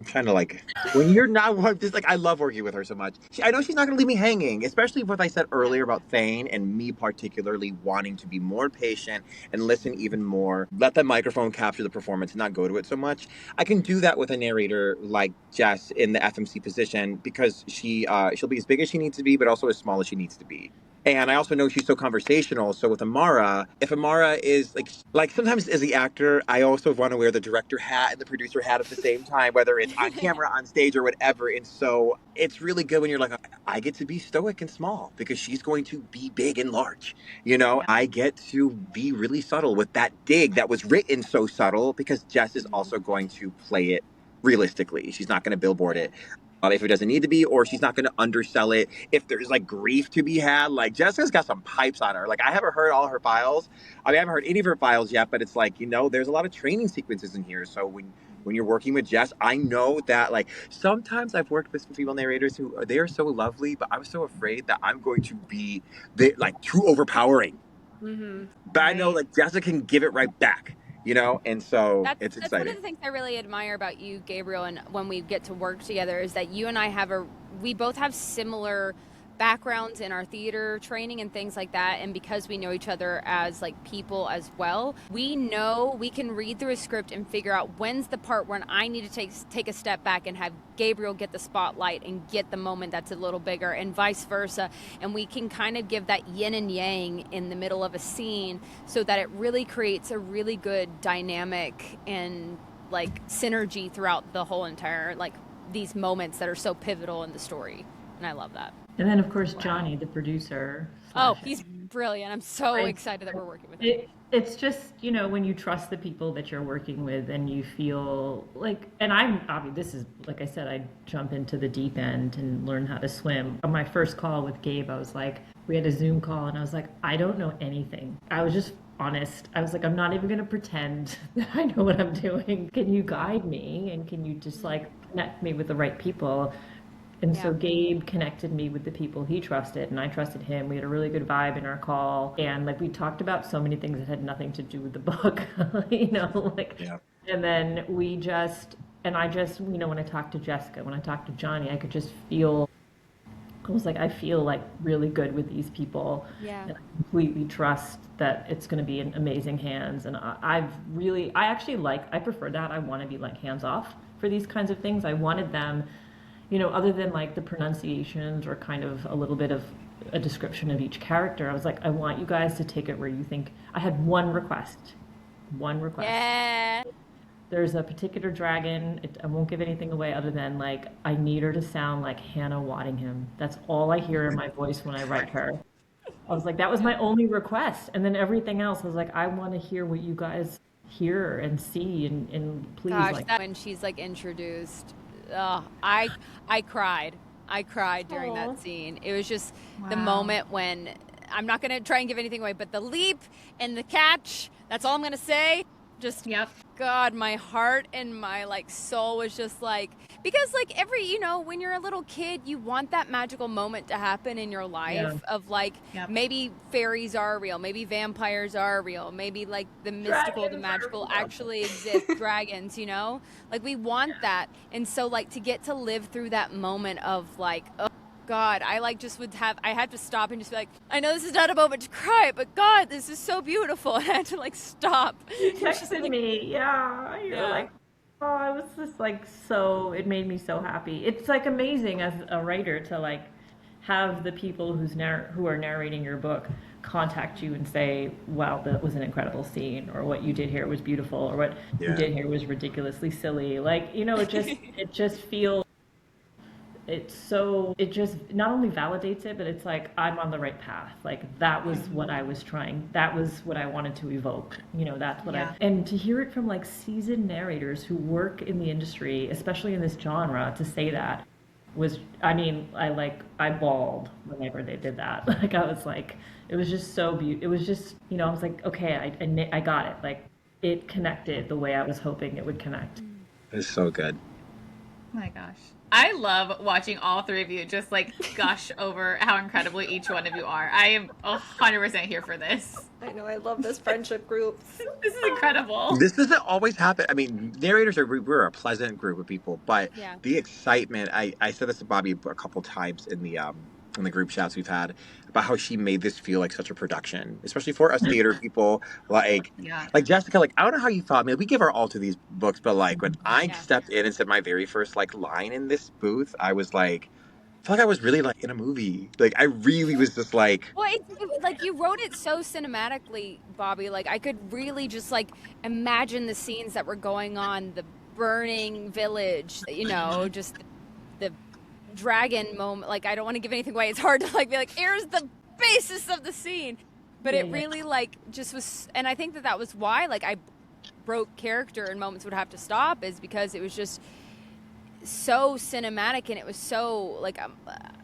kind of like when you're not just like, I love working with her so much. I know she's not going to leave me hanging, especially what I said earlier about Thane and me particularly wanting to be more patient and listen even more, let the microphone capture the performance and not go to it so much. I can do that with a narrator like Jess in the FMC position because she'll be as big as she needs to be, but also as small as she needs to be. And I also know she's so conversational. So with Amara, if Amara is like sometimes as the actor, I also want to wear the director hat and the producer hat at the same time, whether it's on camera, on stage, or whatever. And so it's really good when you're like, I get to be stoic and small because she's going to be big and large. I get to be really subtle with that dig that was written so subtle because Jess is also going to play it realistically. She's not going to billboard it. If it doesn't need to be, or she's not going to undersell it. If there's like grief to be had, like Jessica's got some pipes on her. Like I haven't heard all her files. I haven't heard any of her files yet, but it's like, there's a lot of training sequences in here. So when you're working with Jess, I know that like sometimes I've worked with some female narrators who they are so lovely, but I'm so afraid that I'm going to be too overpowering. Mm-hmm. But right. I know like Jessica can give it right back. And so it's exciting. That's one of the things I really admire about you, Gabriel, and when we get to work together is that you and I we both have similar backgrounds in our theater training and things like that, and because we know each other as like people as well, we know we can read through a script and figure out when's the part when I need to take a step back and have Gabriel get the spotlight and get the moment that's a little bigger, and vice versa, and we can kind of give that yin and yang in the middle of a scene so that it really creates a really good dynamic and like synergy throughout the whole entire like these moments that are so pivotal in the story, and I love that. And then, of course, Johnny, the producer. Oh, he's brilliant. I'm so excited that we're working with him. It's just, when you trust the people that you're working with and you feel like, and this is, like I said, I jump into the deep end and learn how to swim. On my first call with Gabe, I was like, we had a Zoom call and I was like, I don't know anything. I was just honest. I was like, I'm not even going to pretend that I know what I'm doing. Can you guide me? And can you just like connect me with the right people? And so Gabe connected me with the people he trusted, and I trusted him. We had a really good vibe in our call, and like we talked about so many things that had nothing to do with the book, And then I just, when I talked to Jessica, when I talked to Johnny, I could just feel. I feel like really good with these people. Yeah. And I completely trust that it's going to be in amazing hands, and I prefer that. I want to be like hands off for these kinds of things. I wanted them. Other than like the pronunciations or kind of a little bit of a description of each character, I was like, I want you guys to take it where you think. I had one request. Yeah. There's a particular dragon. I won't give anything away other than like, I need her to sound like Hannah Waddingham. That's all I hear in my voice when I write her. I was like, that was my only request. And then everything else, I was like, I want to hear what you guys hear and see and please. Gosh, when she's like introduced. I cried. I cried during that scene. It was just the moment when, I'm not going to try and give anything away, but the leap and the catch, that's all I'm going to say. Just, God, my heart and my, like, soul was just, like, because, like, when you're a little kid, you want that magical moment to happen in your life of, like, maybe fairies are real, maybe vampires are real, maybe, like, the mystical, the magical actually exist, dragons, you know? Like, we want that. And so, like, to get to live through that moment of, like, oh, God, I like just I had to stop and just be like, I know this is not a moment to cry, but God, this is so beautiful. And I had to like stop. You texted me, You're like, oh, I was just like it made me so happy. It's like amazing as a writer to like have the people who are narrating your book contact you and say, wow, that was an incredible scene, or what you did here was beautiful, or what you did here was ridiculously silly. Like, it just feels. It just not only validates it, but it's like, I'm on the right path. Like, that was what I was trying. That was what I wanted to evoke. That's what and to hear it from like seasoned narrators who work in the industry, especially in this genre, to say that was, I bawled whenever they did that. Like, I was like, it was just so beautiful. It was just, I was like, okay, I got it. Like, it connected the way I was hoping it would connect. It's so good. Oh my gosh. I love watching all three of you just like gush over how incredible each one of you are. I am 100% here for this. I know, I love this friendship group. This is incredible. This doesn't always happen. I mean, narrators we're a pleasant group of people, but the excitement, I said this to Bobbie a couple times in the group chats we've had about how she made this feel like such a production, especially for us theater people. Like Jessica, like, I don't know how you felt. I mean, we give our all to these books, but like when I stepped in and said my very first like line in this booth, I was like, I felt like I was really like in a movie. Like, I really was just like. Well, like you wrote it so cinematically, Bobbie. Like, I could really just like imagine the scenes that were going on, the burning village, just the dragon moment. Like, I don't want to give anything away. It's hard to like be like, here's the basis of the scene, but it really like just was. And I think that was why like I broke character and moments would have to stop, is because it was just so cinematic, and it was so like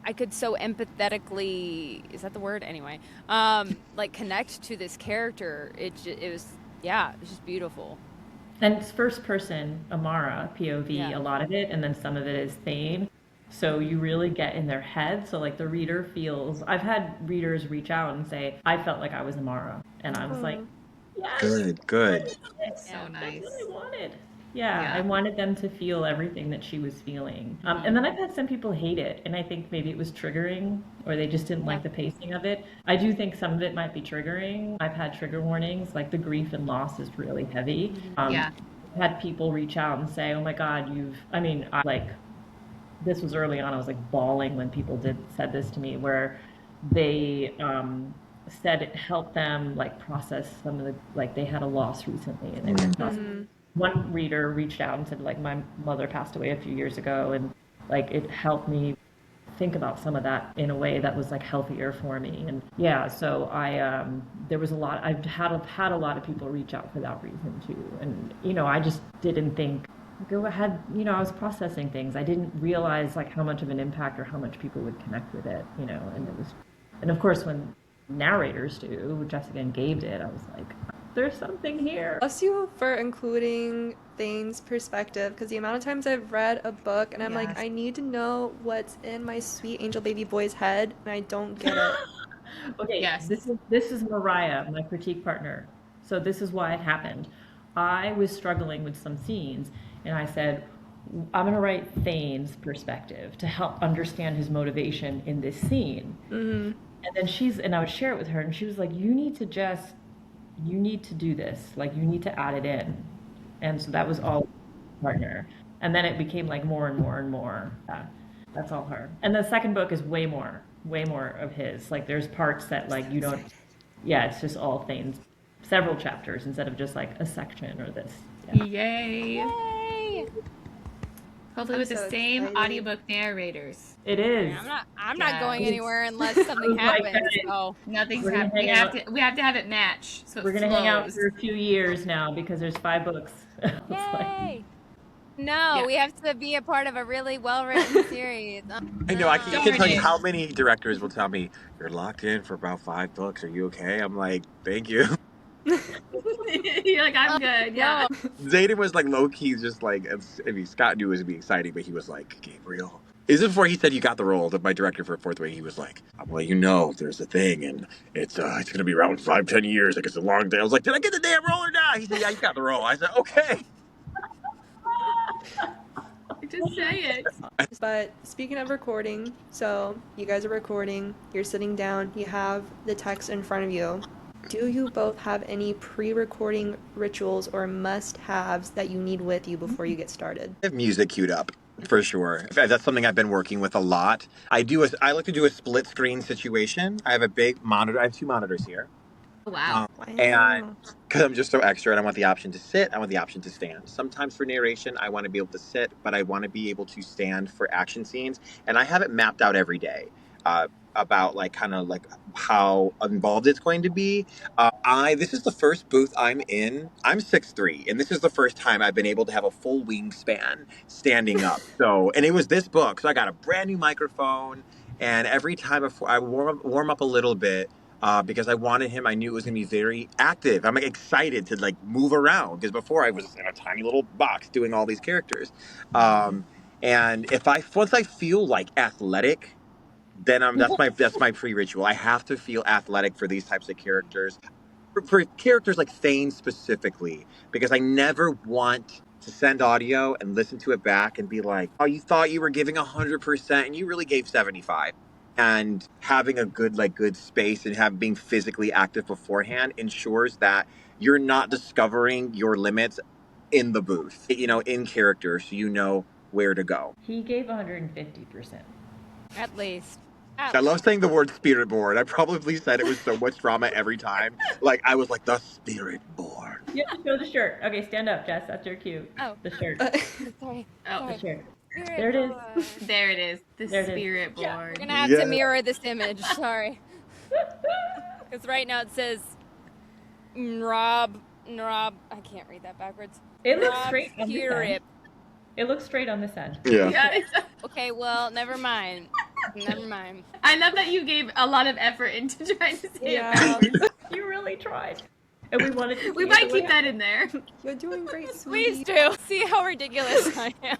I could so empathetically, is that the word, anyway, like connect to this character. It was just beautiful. And it's first person Amara POV, a lot of it, and then some of it is Thane. So you really get in their head. So like the reader feels, I've had readers reach out and say, I felt like I was Amara. And I was like, yes. Good. It's so nice. That's what I wanted. I wanted them to feel everything that she was feeling. And then I've had some people hate it. And I think maybe it was triggering, or they just didn't like the pacing of it. I do think some of it might be triggering. I've had trigger warnings, like the grief and loss is really heavy. I've had people reach out and say, oh my God, this was early on. I was like bawling when people said this to me, where they said it helped them like process some of the, like they had a loss recently, and they were one reader reached out and said like, my mother passed away a few years ago, and like it helped me think about some of that in a way that was like healthier for me. And so I there was a lot. I've had a lot of people reach out for that reason too, and I just didn't think. Go ahead, I was processing things. I didn't realize like how much of an impact or how much people would connect with it, and it was, and of course when narrators do, Jessica and Gabe did, I was like, there's something here. Bless you for including Thane's perspective, because the amount of times I've read a book and I'm like, I need to know what's in my sweet angel baby boy's head, and I don't get it. Okay, this is Mariah, my critique partner. So this is why it happened. I was struggling with some scenes, and I said, I'm going to write Thane's perspective to help understand his motivation in this scene. And then and I would share it with her, and she was like, you need to do this. Like, you need to add it in. And so that was all partner. And then it became like more and more and more. That's all her. And the second book is way more of his. Like, there's parts that like you don't, it's just all Thane's. Several chapters instead of just like a section or this. Yay! Hopefully with the same excited. Audiobook narrators. It is. Yeah, I'm not going anywhere unless something happens. So nothing's happening. We have to have it match. So we're gonna hang out for a few years now because there's 5 books. Yay! We have to be a part of a really well-written series. I know. I can tell you how many directors will tell me, you're locked in for about 5 books. Are you okay? I'm like, thank you. You're like, I'm good. Yeah. Zayden was like low key, just like, I mean, Scott knew it was gonna be exciting, but he was like, Gabriel. Is it before he said you got the role? My director for Fourth Way, he was like, well, you know, there's a thing, and it's gonna be around 5-10 years. Like, it's a long day. I was like, did I get the damn role or not? He said, yeah, you got the role. I said, okay. Just say it. But speaking of recording, so you guys are recording, you're sitting down, you have the text in front of you. Do you both have any pre-recording rituals or must-haves that you need with you before you get started? I have music queued up, for sure. That's something I've been working with a lot. I like to do a split screen situation. I have a big monitor. I have 2 monitors here. Wow. And because I'm just so extra and I want the option to sit, I want the option to stand. Sometimes for narration, I want to be able to sit, but I want to be able to stand for action scenes. And I have it mapped out every day about like kind of like how involved it's going to be. This is the first booth I'm in. I'm 6'3", and this is the first time I've been able to have a full wingspan standing up. And it was this book. So I got a brand new microphone, and every time I warm up a little bit, because I wanted him, I knew it was going to be very active. I'm like excited to like move around, because before I was in a tiny little box doing all these characters. And once I feel like athletic, then that's my pre-ritual. I have to feel athletic for these types of characters. For characters like Thane specifically, because I never want to send audio and listen to it back and be like, oh, you thought you were giving 100% and you really gave 75. And having a good space and being physically active beforehand ensures that you're not discovering your limits in the booth, in character, so you know where to go. He gave 150%. At least. I love saying the word spirit board. I probably said it with so much drama every time. Like, I was like, the spirit board. You have to show the shirt. Okay, stand up, Jess. That's your cue. Oh. The shirt. Sorry. Oh, the shirt. There it is. There it is. The spirit board. Yeah, we're going to have to mirror this image. Sorry. Because right now it says Rob. I can't read that backwards. It looks straight on this end. It looks straight on this end. Yeah. Okay, well, never mind. I love that you gave a lot of effort into trying to say it backwards. You really tried. And we wanted to. We might keep that in there. You're doing great, sweetie. Please do. See how ridiculous I am.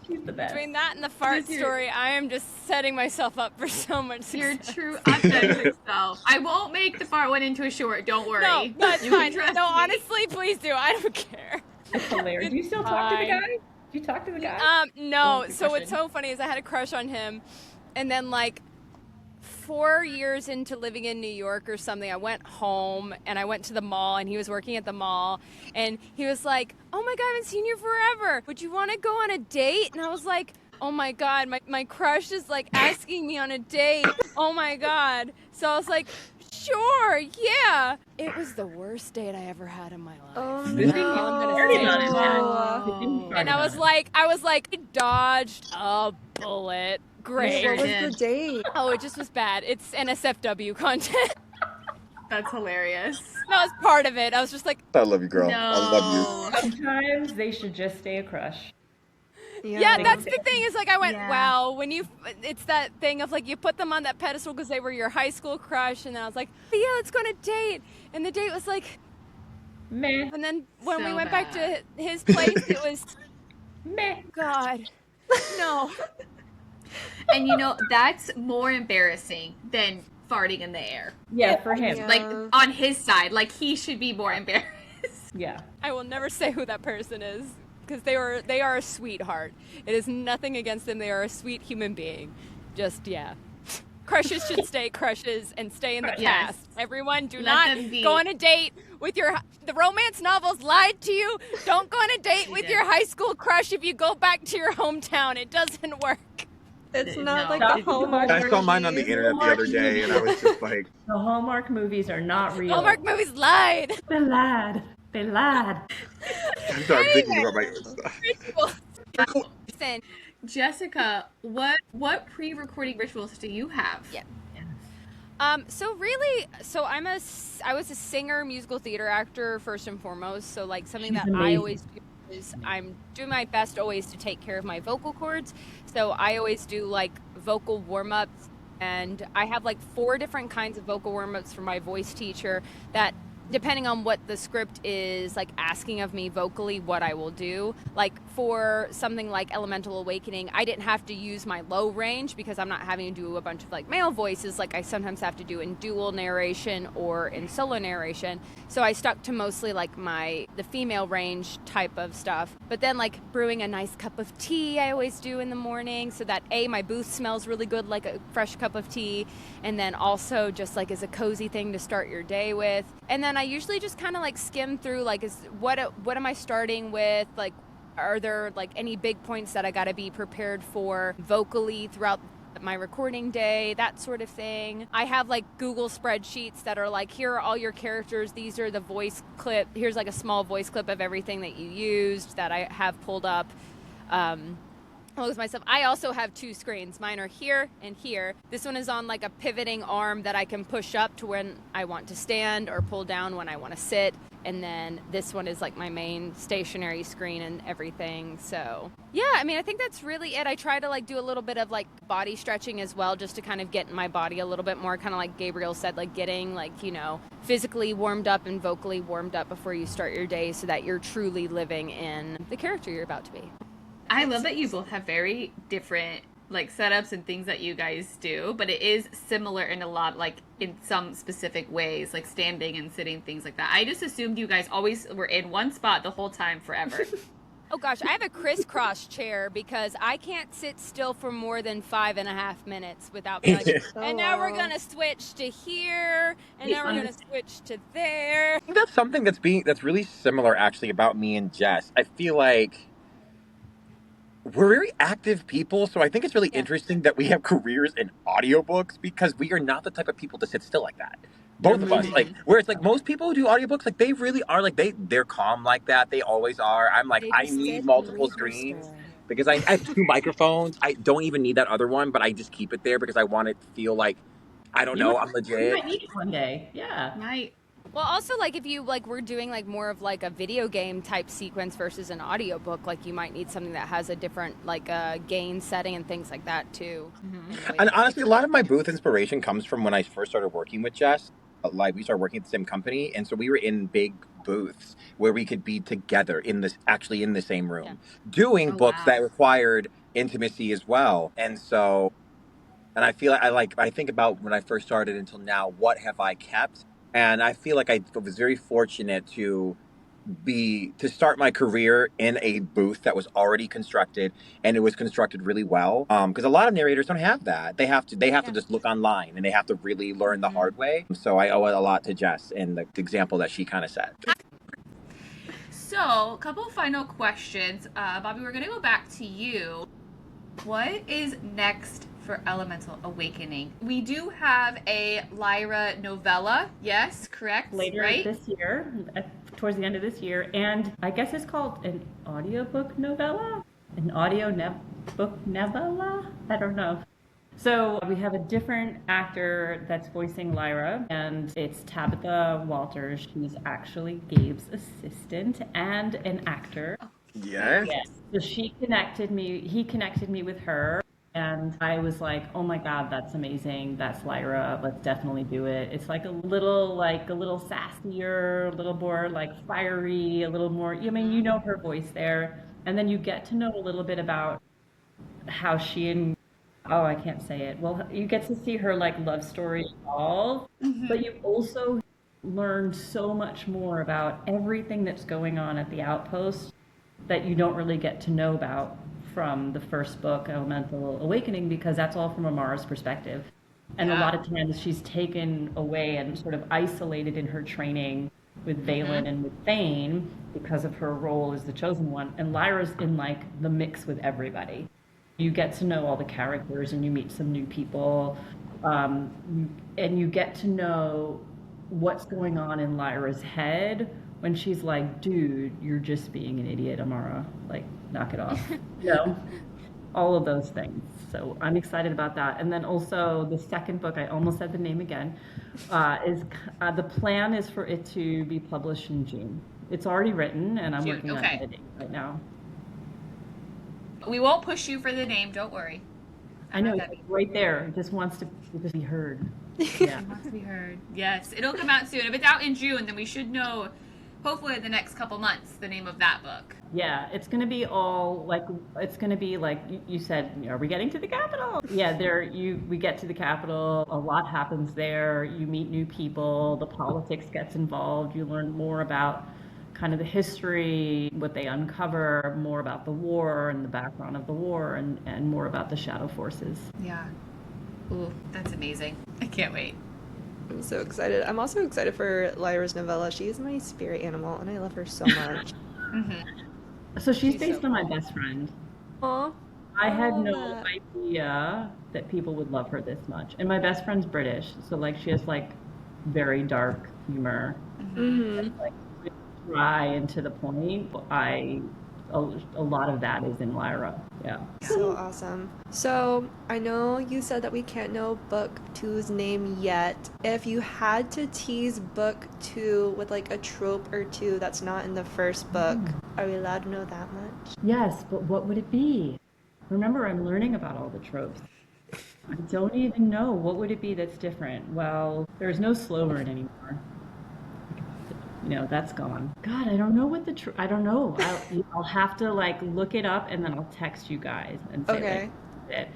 She's the best. Between that and the fart story, I am just setting myself up for so much success. Your true authentic self. I won't make the fart one into a short. Don't worry. No, it's fine. No, honestly, please do. I don't care. It's hilarious. Do you still talk to the guy? Do you talk to the guy? No. So what's so funny is I had a crush on him, and then like 4 years into living in New York or something, I went home and I went to the mall, and he was working at the mall, and he was like, oh my God, I haven't seen you forever. Would you want to go on a date? And I was like, oh my God, my crush is like asking me on a date. Oh my God. So I was like, sure, yeah. It was the worst date I ever had in my life. Oh, no. And I was like, I dodged a bullet. Great. What was the date? Oh, it just was bad. It's NSFW content. That's hilarious. That was part of it. I was just like, I love you, girl. No. I love you. Sometimes they should just stay a crush. Yeah, that's the thing is like I went, wow, it's that thing of like you put them on that pedestal because they were your high school crush, and then I was like, yeah, let's go on a date. And the date was like, meh. And then when we went back to his place, it was, meh. God, no. And that's more embarrassing than farting in the air. Yeah, for him. Like on his side, like he should be more embarrassed. Yeah. I will never say who that person is because they are a sweetheart. It is nothing against them. They are a sweet human being. Just crushes should stay crushes and stay in the past. Everyone, do not go on a date with the romance novels lied to you. Don't go on a date with your high school crush if you go back to your hometown. It doesn't work. It's not like the Hallmark movies. I saw mine on the internet the other day, and I was just like... The Hallmark movies are not real. Hallmark movies lied. They lied. They lied. I'm sorry, I'm thinking about my own stuff. Jessica, what pre-recording rituals do you have? Yeah. I was a singer, musical theater actor first and foremost. So like something that I always do is I'm doing my best always to take care of my vocal cords. So I always do like vocal warm-ups, and I have like 4 different kinds of vocal warm-ups from my voice teacher that depending on what the script is like asking of me vocally, what I will do. Like for something like Elemental Awakening, I didn't have to use my low range because I'm not having to do a bunch of like male voices like I sometimes have to do in dual narration or in solo narration. So I stuck to mostly like the female range type of stuff. But then like brewing a nice cup of tea I always do in the morning so that my booth smells really good like a fresh cup of tea, and then also just like as a cozy thing to start your day with. And then I usually just kind of like skim through like what am I starting with, like are there like any big points that I got to be prepared for vocally throughout my recording day, that sort of thing. I have like Google spreadsheets that are like, here are all your characters, these are the voice clip, here's like a small voice clip of everything that you used that I have pulled up. With myself, I also have two screens. Mine are here and here. This one is on like a pivoting arm that I can push up to when I want to stand or pull down when I want to sit. And then this one is like my main stationary screen and everything. So yeah, I mean, I think that's really it. I try to like do a little bit of like body stretching as well, just to kind of get my body a little bit more, kind of like Gabriel said, like getting like, you know, physically warmed up and vocally warmed up before you start your day so that you're truly living in the character you're about to be. I love that you both have very different like setups and things that you guys do, but it is similar in a lot, like in some specific ways, like standing and sitting, things like that. I just assumed you guys always were in one spot the whole time forever. Oh gosh, I have a crisscross chair because I can't sit still for more than 5.5 minutes without being like, and now we're gonna switch to here, and now we're gonna switch to there. I think that's something that's really similar actually about me and Jess. I feel like we're very active people, so I think it's really interesting that we have careers in audiobooks because we are not the type of people to sit still like that. Both of us, like, whereas like most people who do audiobooks, like they really are like they're calm like that. They always are. I'm like, I need multiple screens because I have two microphones. I don't even need that other one, but I just keep it there because I want it to feel like, I don't know, I'm legit. You might need it one day. Yeah. Might. Well, also, like, if you, like, we're doing, like, more of, like, a video game type sequence versus an audiobook, like, you might need something that has a different, like, gain setting and things like that, too. Mm-hmm. And honestly, a lot of my booth inspiration comes from when I first started working with Jess. Like, we started working at the same company, and so we were in big booths where we could be together in the same room, doing books that required intimacy as well. And so, and I feel I think about when I first started until now, what have I kept? And I feel like I was very fortunate to start my career in a booth that was already constructed, and it was constructed really well. Because a lot of narrators don't have that. They have to just look online, and they have to really learn the hard way. So I owe it a lot to Jess and the example that she kind of set. So, a couple final questions. Bobbie, we're going to go back to you. What is next for Elemental Awakening? We do have a Lyra novella. Yes, correct? Later this year, towards the end of this year. And I guess it's called an audiobook novella? An book novella? I don't know. So we have a different actor that's voicing Lyra, and it's Tabitha Walters. She's actually Gabe's assistant and an actor. Yes. So he connected me with her. And I was like, oh my God, that's amazing. That's Lyra. Let's definitely do it. It's like a little sassier, a little more like fiery, a little more, I mean, you know her voice there. And then you get to know a little bit about how she and, I can't say it. Well, you get to see her like love story evolve, but you also learn so much more about everything that's going on at the outpost that you don't really get to know about from the first book, Elemental Awakening, because that's all from Amara's perspective. And a lot of times she's taken away and sort of isolated in her training with Valen and with Thane because of her role as the chosen one. And Lyra's in like the mix with everybody. You get to know all the characters and you meet some new people. And you get to know what's going on in Lyra's head when she's like, dude, you're just being an idiot, Amara. Like, knock it off. You know, all of those things. So I'm excited about that. And then also the second book, I almost said the name again, is the plan is for it to be published in June. It's already written, and I'm working on editing right now. We won't push you for the name, don't worry. I know, right there. It just wants to be heard. Yeah. It wants to be heard. Yes, it'll come out soon. If it's out in June, then we should know, hopefully the next couple months, the name of that book. Yeah, it's going to be all like, it's going to be like you said, are we getting to the Capitol? Yeah, we get to the Capitol, a lot happens there, you meet new people, the politics gets involved, you learn more about kind of the history, what they uncover, more about the war and the background of the war, and more about the shadow forces. Yeah. Ooh, that's amazing. I can't wait. I'm so excited. I'm also excited for Lyra's novella. She is my spirit animal, and I love her so much. So she's based on my best friend. Aw. I had no idea that people would love her this much. And my best friend's British, so like she has like very dark humor. And, like dry and to the point. A lot of that is in Lyra. Yeah. So awesome. So I know you said that we can't know book 2's name yet. If you had to tease book 2 with like a trope or two that's not in the first book, are we allowed to know that much? Yes, but what would it be? Remember, I'm learning about all the tropes. I don't even know. What would it be that's different? Well, there's no slow burn anymore. That's gone. God, I don't know what I don't know. I'll have to like look it up and then I'll text you guys and say okay.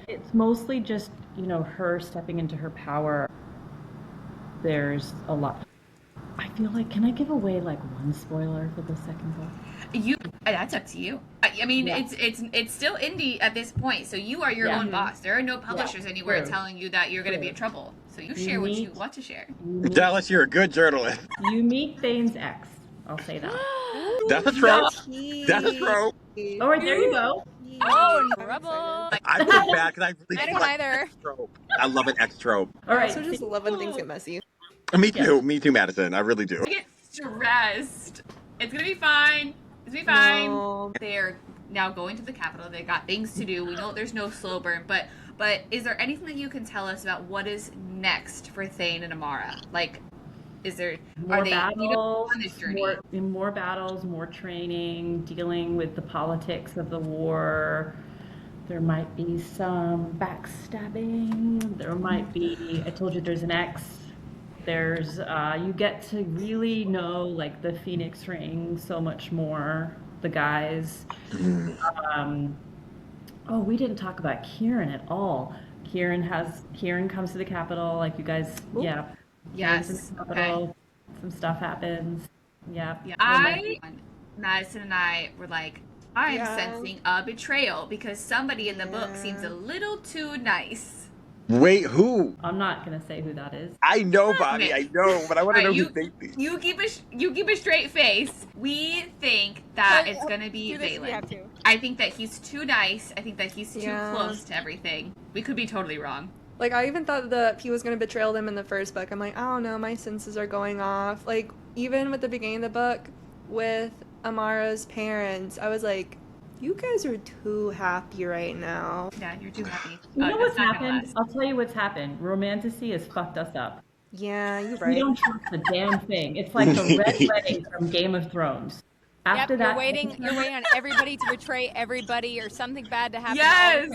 It's mostly just, her stepping into her power. There's a lot. I feel like, can I give away like one spoiler for the second book? That's up to you. I mean, yeah. It's still indie at this point, so you are your own boss. There are no publishers anywhere telling you that you're going to be in trouble. So you share what you want to share. Dallas, you're a good journalist. You meet Thane's ex. I'll say that. That's a trope. That's a trope. All right, there you go. Oh, trouble. I feel bad because I really I don't either. Trope. I love an X trope. All right. I also just love when things get messy. Me too. Me too, Madison. I really do. I get stressed. It's going to be fine. It's going to be fine. No. They're now going to the Capitol. They got things to do. We know there's no slow burn, but is there anything that you can tell us about what is next for Thane and Amara? Like, is there more battles, on this journey? More battles, more training, dealing with the politics of the war. There might be some backstabbing. There might be, I told you there's an X. There's, you get to really know like the Phoenix Ring so much more, the guys. Oh, we didn't talk about Kieran at all. Kieran comes to the Capitol, like you guys, yeah. Yes. Okay. Some stuff happens. Yeah. Madison and I were like, I'm sensing a betrayal because somebody in the book seems a little too nice. Wait, who? I'm not gonna say who that is. I know, Bobbie. I know, but I want to know who thinks. You keep a straight face. We think that it's gonna be Valen. I think that he's too nice. I think that he's too close to everything. We could be totally wrong. Like, I even thought that he was going to betray them in the first book. I'm like, I don't know, my senses are going off. Like, even with the beginning of the book, with Amara's parents, I was like, you guys are too happy right now. Yeah, you're too happy. You know what's happened? I'll tell you what's happened. Romantasy has fucked us up. Yeah, you're right. We don't trust a damn thing. It's like the red wedding from Game of Thrones. After that, you're waiting on everybody to betray everybody or something bad to happen. Yes!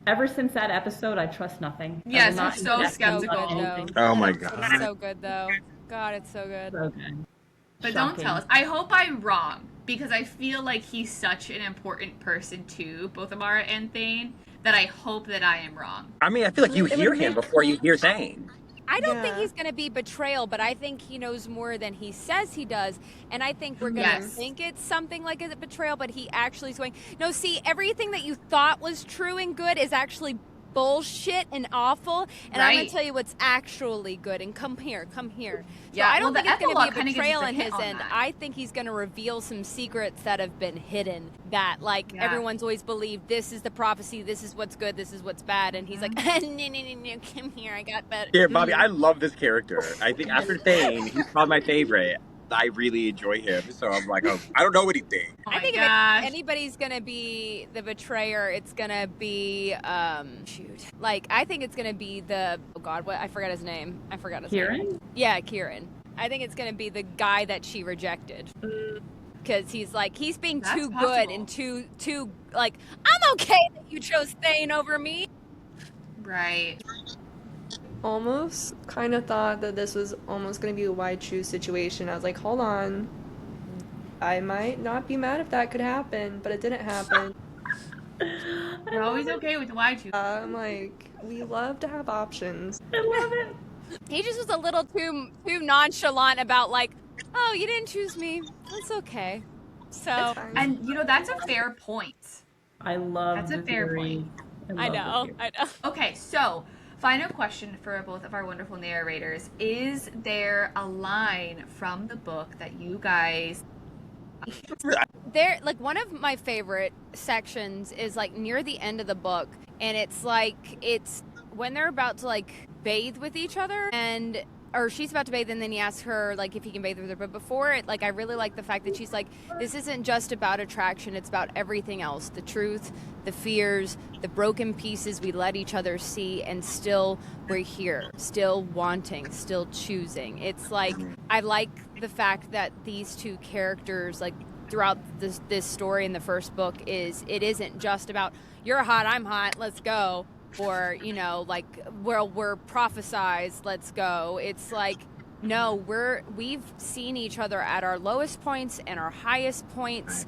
Ever since that episode, I trust nothing. Yes, I'm so skeptical. Oh my god. It's so good, though. God, it's so good. So good. But don't tell us. I hope I'm wrong, because I feel like he's such an important person to both Amara and Thane that I hope that I am wrong. I mean, I feel like you hear him before you hear Thane. I don't think he's going to be betrayal, but I think he knows more than he says he does. And I think we're going to think it's something like a betrayal, but he actually is going, no, see, everything that you thought was true and good is actually bullshit and awful. And I'm going to tell you what's actually good. And come here. So I don't think it's going to be a betrayal in his end. I think he's going to reveal some secrets that have been hidden that, like, everyone's always believed this is the prophecy, this is what's good, this is what's bad. And he's like, no, come here, I got better. Yeah, Bobbie, I love this character. I think after Thane, he's probably my favorite. I really enjoy him, so I'm like, I don't know anything. I think if anybody's gonna be the betrayer, it's gonna be I think it's gonna be I forgot his name. Kieran? Yeah, Kieran. I think it's gonna be the guy that she rejected. because he's being That's too possible. good and too like, I'm okay that you chose Thane over me. Right. Almost kind of thought that this was almost going to be a why choose situation. I was like, hold on, I might not be mad if that could happen, but it didn't happen. We're always okay with why choose. I'm like, we love to have options. I love it. He just was a little too nonchalant about like, oh, you didn't choose me. That's okay. So, and you know, that's a fair point. I love that's a fair point. I know. Okay, so final question for both of our wonderful narrators: is there a line from the book that you guys? There, like, one of my favorite sections is like near the end of the book, and it's when they're about to like bathe with each other, or she's about to bathe, and then he asks her like if he can bathe with her. But before it, like, I really like the fact that she's like, this isn't just about attraction, it's about everything else: the truth, the fears, the broken pieces we let each other see, and still we're here, still wanting, still choosing. It's like, I like the fact that these two characters, like, throughout this story in the first book, it isn't just about you're hot, I'm hot, let's go, or, you know, like, we're prophesized, let's go. It's like, no, we've seen each other at our lowest points and our highest points,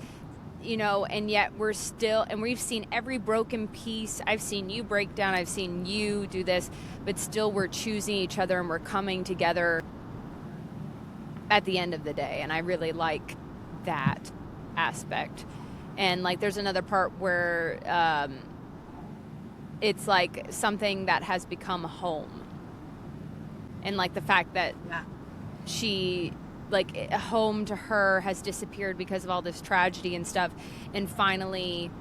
you know, and yet we're still, and we've seen every broken piece. I've seen you break down, I've seen you do this, but still we're choosing each other and we're coming together at the end of the day. And I really like that aspect. And like, there's another part where it's like something that has become home, and like the fact that she, like, home to her has disappeared because of all this tragedy and stuff, and finally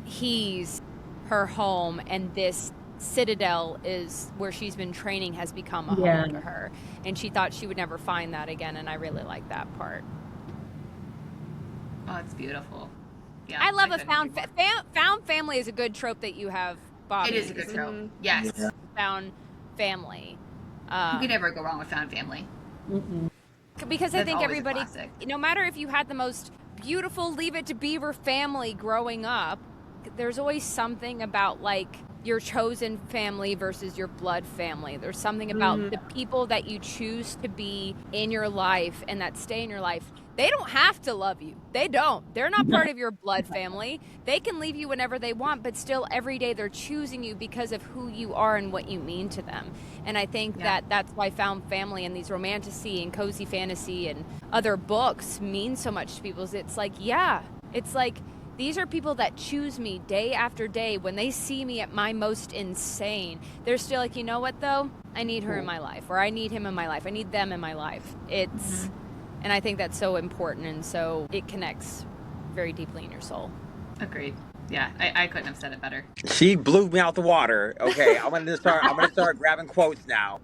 he's her home, and this citadel is where she's been training, has become a home to her, and she thought she would never find that again. And I really like that part. Oh, it's beautiful. Yeah, I love a found family is a good trope that you have, Bobbie. It is a good trope. Yes. Yeah. Found family. You can never go wrong with found family. Because That's I think always a everybody, classic. no matter if you had the most beautiful Leave It to Beaver family growing up, there's always something about like your chosen family versus your blood family. There's something about the people that you choose to be in your life and that stay in your life. They don't have to love you. They don't. They're not part of your blood family. They can leave you whenever they want, but still every day they're choosing you because of who you are and what you mean to them. And I think that that's why found family and these romantasy and cozy fantasy and other books mean so much to people. It's like, it's like, these are people that choose me day after day. When they see me at my most insane, they're still like, you know what though? I need her in my life, or I need him in my life. I need them in my life. It's, and I think that's so important, and so it connects very deeply in your soul. Agreed. Yeah, I couldn't have said it better. She blew me out the water. Okay, I'm gonna start grabbing quotes now.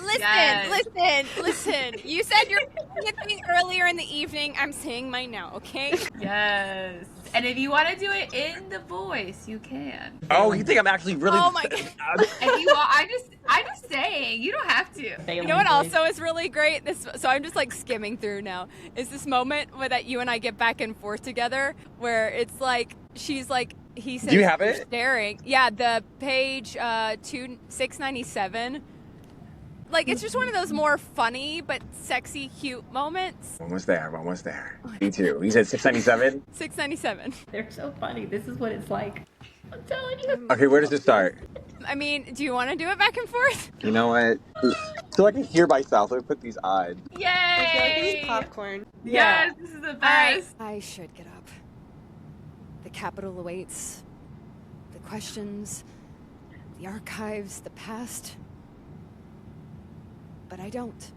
Listen. You said you're saying a thing earlier in the evening. I'm saying mine now, okay? Yes. And if you want to do it in the voice, you can. Oh, you think I'm actually really? Oh my God. If you want, I'm just saying, you don't have to. You know what also is really great? So I'm just like skimming through now. Is this moment where that you and I get back and forth together, where it's like she's like, he says, do you have it? Staring. Yeah, the page 697. Like, it's just one of those more funny but sexy, cute moments. Almost there. Me too. You said 697? 697. They're so funny. This is what it's like. I'm telling you. Okay, where does it start? I mean, do you want to do it back and forth? You know what? So I can hear myself. Let me put these on. Yay! Popcorn. Yes, this is the best. I should get up. The capital awaits. The questions, the archives, the past. But I don't.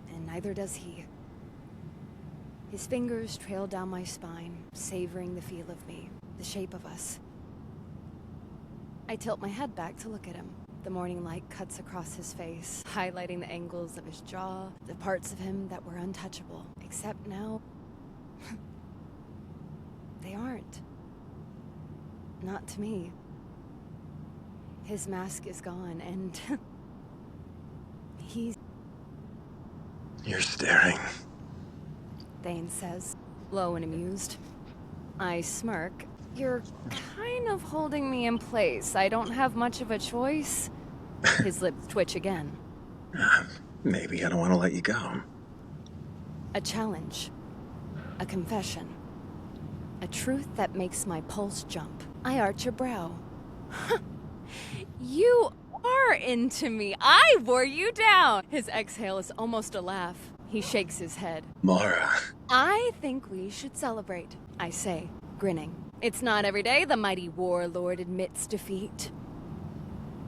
And neither does he. His fingers trail down my spine, savoring the feel of me, the shape of us. I tilt my head back to look at him. The morning light cuts across his face, highlighting the angles of his jaw, the parts of him that were untouchable. Except now, they aren't. Not to me. His mask is gone, and he's... You're staring. Thane says. low and amused. I smirk. You're kind of holding me in place. I don't have much of a choice. His lips twitch again. Maybe I don't want to let you go. A challenge. A confession. A truth that makes my pulse jump. I arch a brow. You are into me. I wore you down. His exhale is almost a laugh. He shakes his head. Mara. I think we should celebrate, I say, grinning. It's not every day the mighty warlord admits defeat.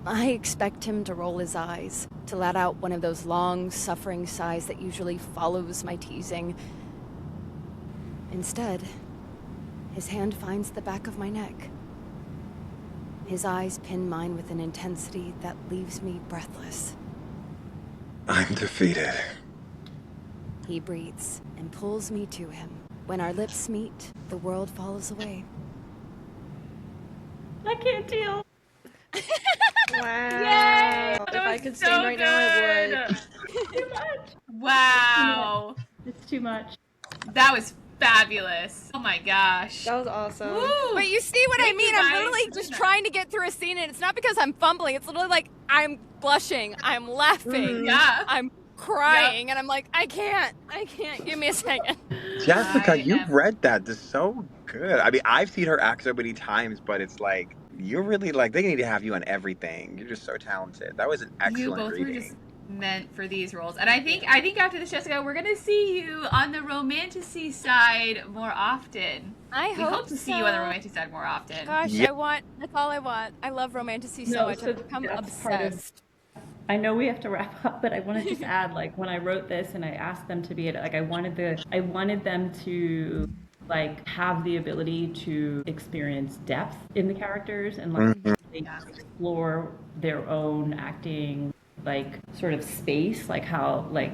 I expect him to roll his eyes, to let out one of those long, suffering sighs that usually follows my teasing. Instead, his hand finds the back of my neck. His eyes pin mine with an intensity that leaves me breathless. I'm defeated. He breathes and pulls me to him. When our lips meet, the world falls away. I can't deal. Wow. Yay! If I could sing right now, I would. Too much. Wow. It's too much. That was fabulous. Oh my gosh. That was awesome. Woo! But you see what I Thank mean? you I'm guys literally for just that. trying to get through a scene, and it's not because I'm fumbling. It's literally like I'm blushing, I'm laughing, Yeah. I'm crying, and I'm like, I can't. Give me a second. Jessica, you am- read that. This is so good. I mean, I've seen her act so many times, but it's like, you're really like, they need to have you on everything. You're just so talented. That was an You excellent both reading. were just meant for these roles. And I think after this, Jessica, we're gonna see you on the romantasy side more often. I We hope to see you on the romantic side more often. Gosh, Yeah. that's all I want. I love romantasy so No, much. so I've become that's part of- obsessed. I know we have to wrap up, but I want to just add, like, when I wrote this and I asked them to be it, like, I wanted them to, like, have the ability to experience depth in the characters and, like, they explore their own acting, like, sort of space, like how, like,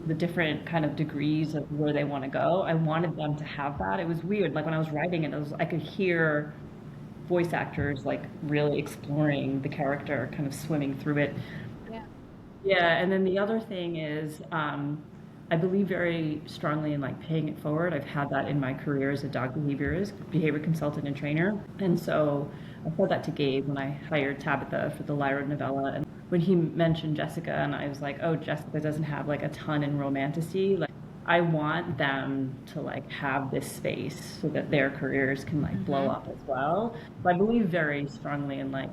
the different kind of degrees of where they want to go. I wanted them to have that. It was weird. Like, when I was writing it, I could hear voice actors, like, really exploring the character, kind of swimming through it. Yeah, and then the other thing is, I believe very strongly in, like, paying it forward. I've had that in my career as a dog behavior consultant and trainer. And so I said that to Gabe when I hired Tabitha for the Lyra novella. And when he mentioned Jessica, and I was like, oh, Jessica doesn't have, like, a ton in romantasy. Like, I want them to, like, have this space so that their careers can, like, blow up as well. So I believe very strongly in, like,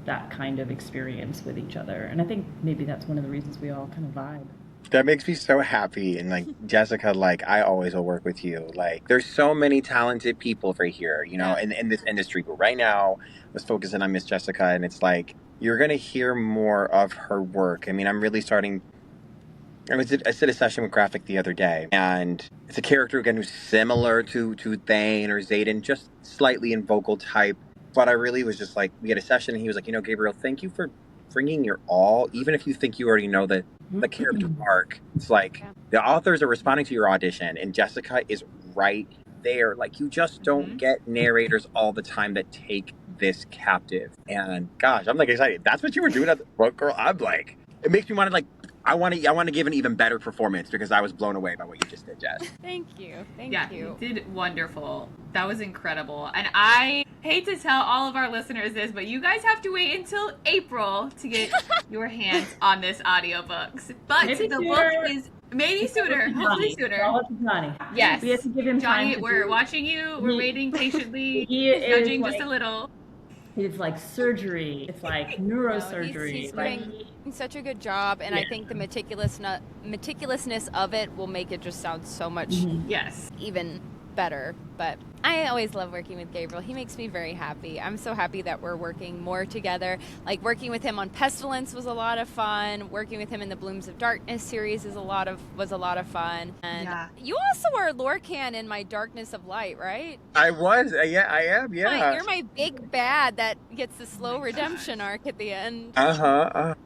that kind of experience with each other. And I think maybe that's one of the reasons we all kind of vibe. That makes me so happy. And like, Jessica, like, I always will work with you. Like, there's so many talented people right here, you know, in this industry. But right now, I was focusing on Miss Jessica, and it's like, you're going to hear more of her work. I mean, I'm really starting. I did a session with Graphic the other day, and it's a character, again, who's similar to Thane or Zayden, just slightly in vocal type. But I really was just like, we had a session, and he was like, you know, Gabriel, thank you for bringing your all, even if you think you already know the character arc. It's like, the authors are responding to your audition, and Jessica is right there. Like, you just don't get narrators all the time that take this captive. And gosh, I'm like excited. That's what you were doing at the book, girl. I'm like, it makes me want to, like, I want to give an even better performance because I was blown away by what you just did, Jess. Thank you. Yeah, you did wonderful. That was incredible. And I hate to tell all of our listeners this, but you guys have to wait until April to get your hands on this audiobooks. But Maybe the sooner. book is maybe sooner, hopefully sooner. Johnny. Yes. We have to give him Johnny, time. we're watching you. We're waiting patiently, He is, judging like, just a little. It's like surgery. It's like neurosurgery. He's like, doing such a good job, and I think the meticulousness of it will make it just sound so much Yes. even better. But I always love working with Gabriel. He makes me very happy. I'm so happy that we're working more together. Like, working with him on Pestilence was a lot of fun. Working with him in the Blooms of Darkness series was a lot of fun. And you also were Lorcan in my Darkness of Light, right? I was. Yeah, I am. Yeah. You're my big bad that gets the slow redemption arc at the end. That,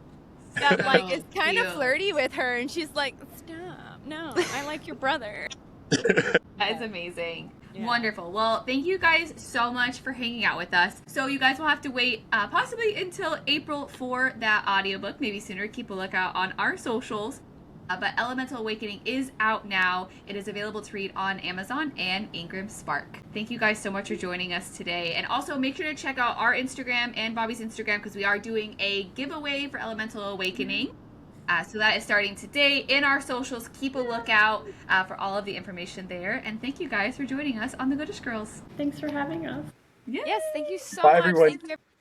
like, is kind of flirty with her, and she's like, stop. No, I like your brother. That is amazing. Yeah. Wonderful. Well, thank you guys so much for hanging out with us. So you guys will have to wait possibly until April for that audiobook, maybe sooner. Keep a lookout on our socials. But Elemental Awakening is out now. It is available to read on Amazon and Ingram Spark. Thank you guys so much for joining us today. And also make sure to check out our Instagram and Bobbie's Instagram because we are doing a giveaway for Elemental Awakening. So that is starting today in our socials. Keep a lookout for all of the information there. And thank you guys for joining us on The Goodish Girls. Thanks for having us. Yes, thank you so Bye, much. everyone. Thank you.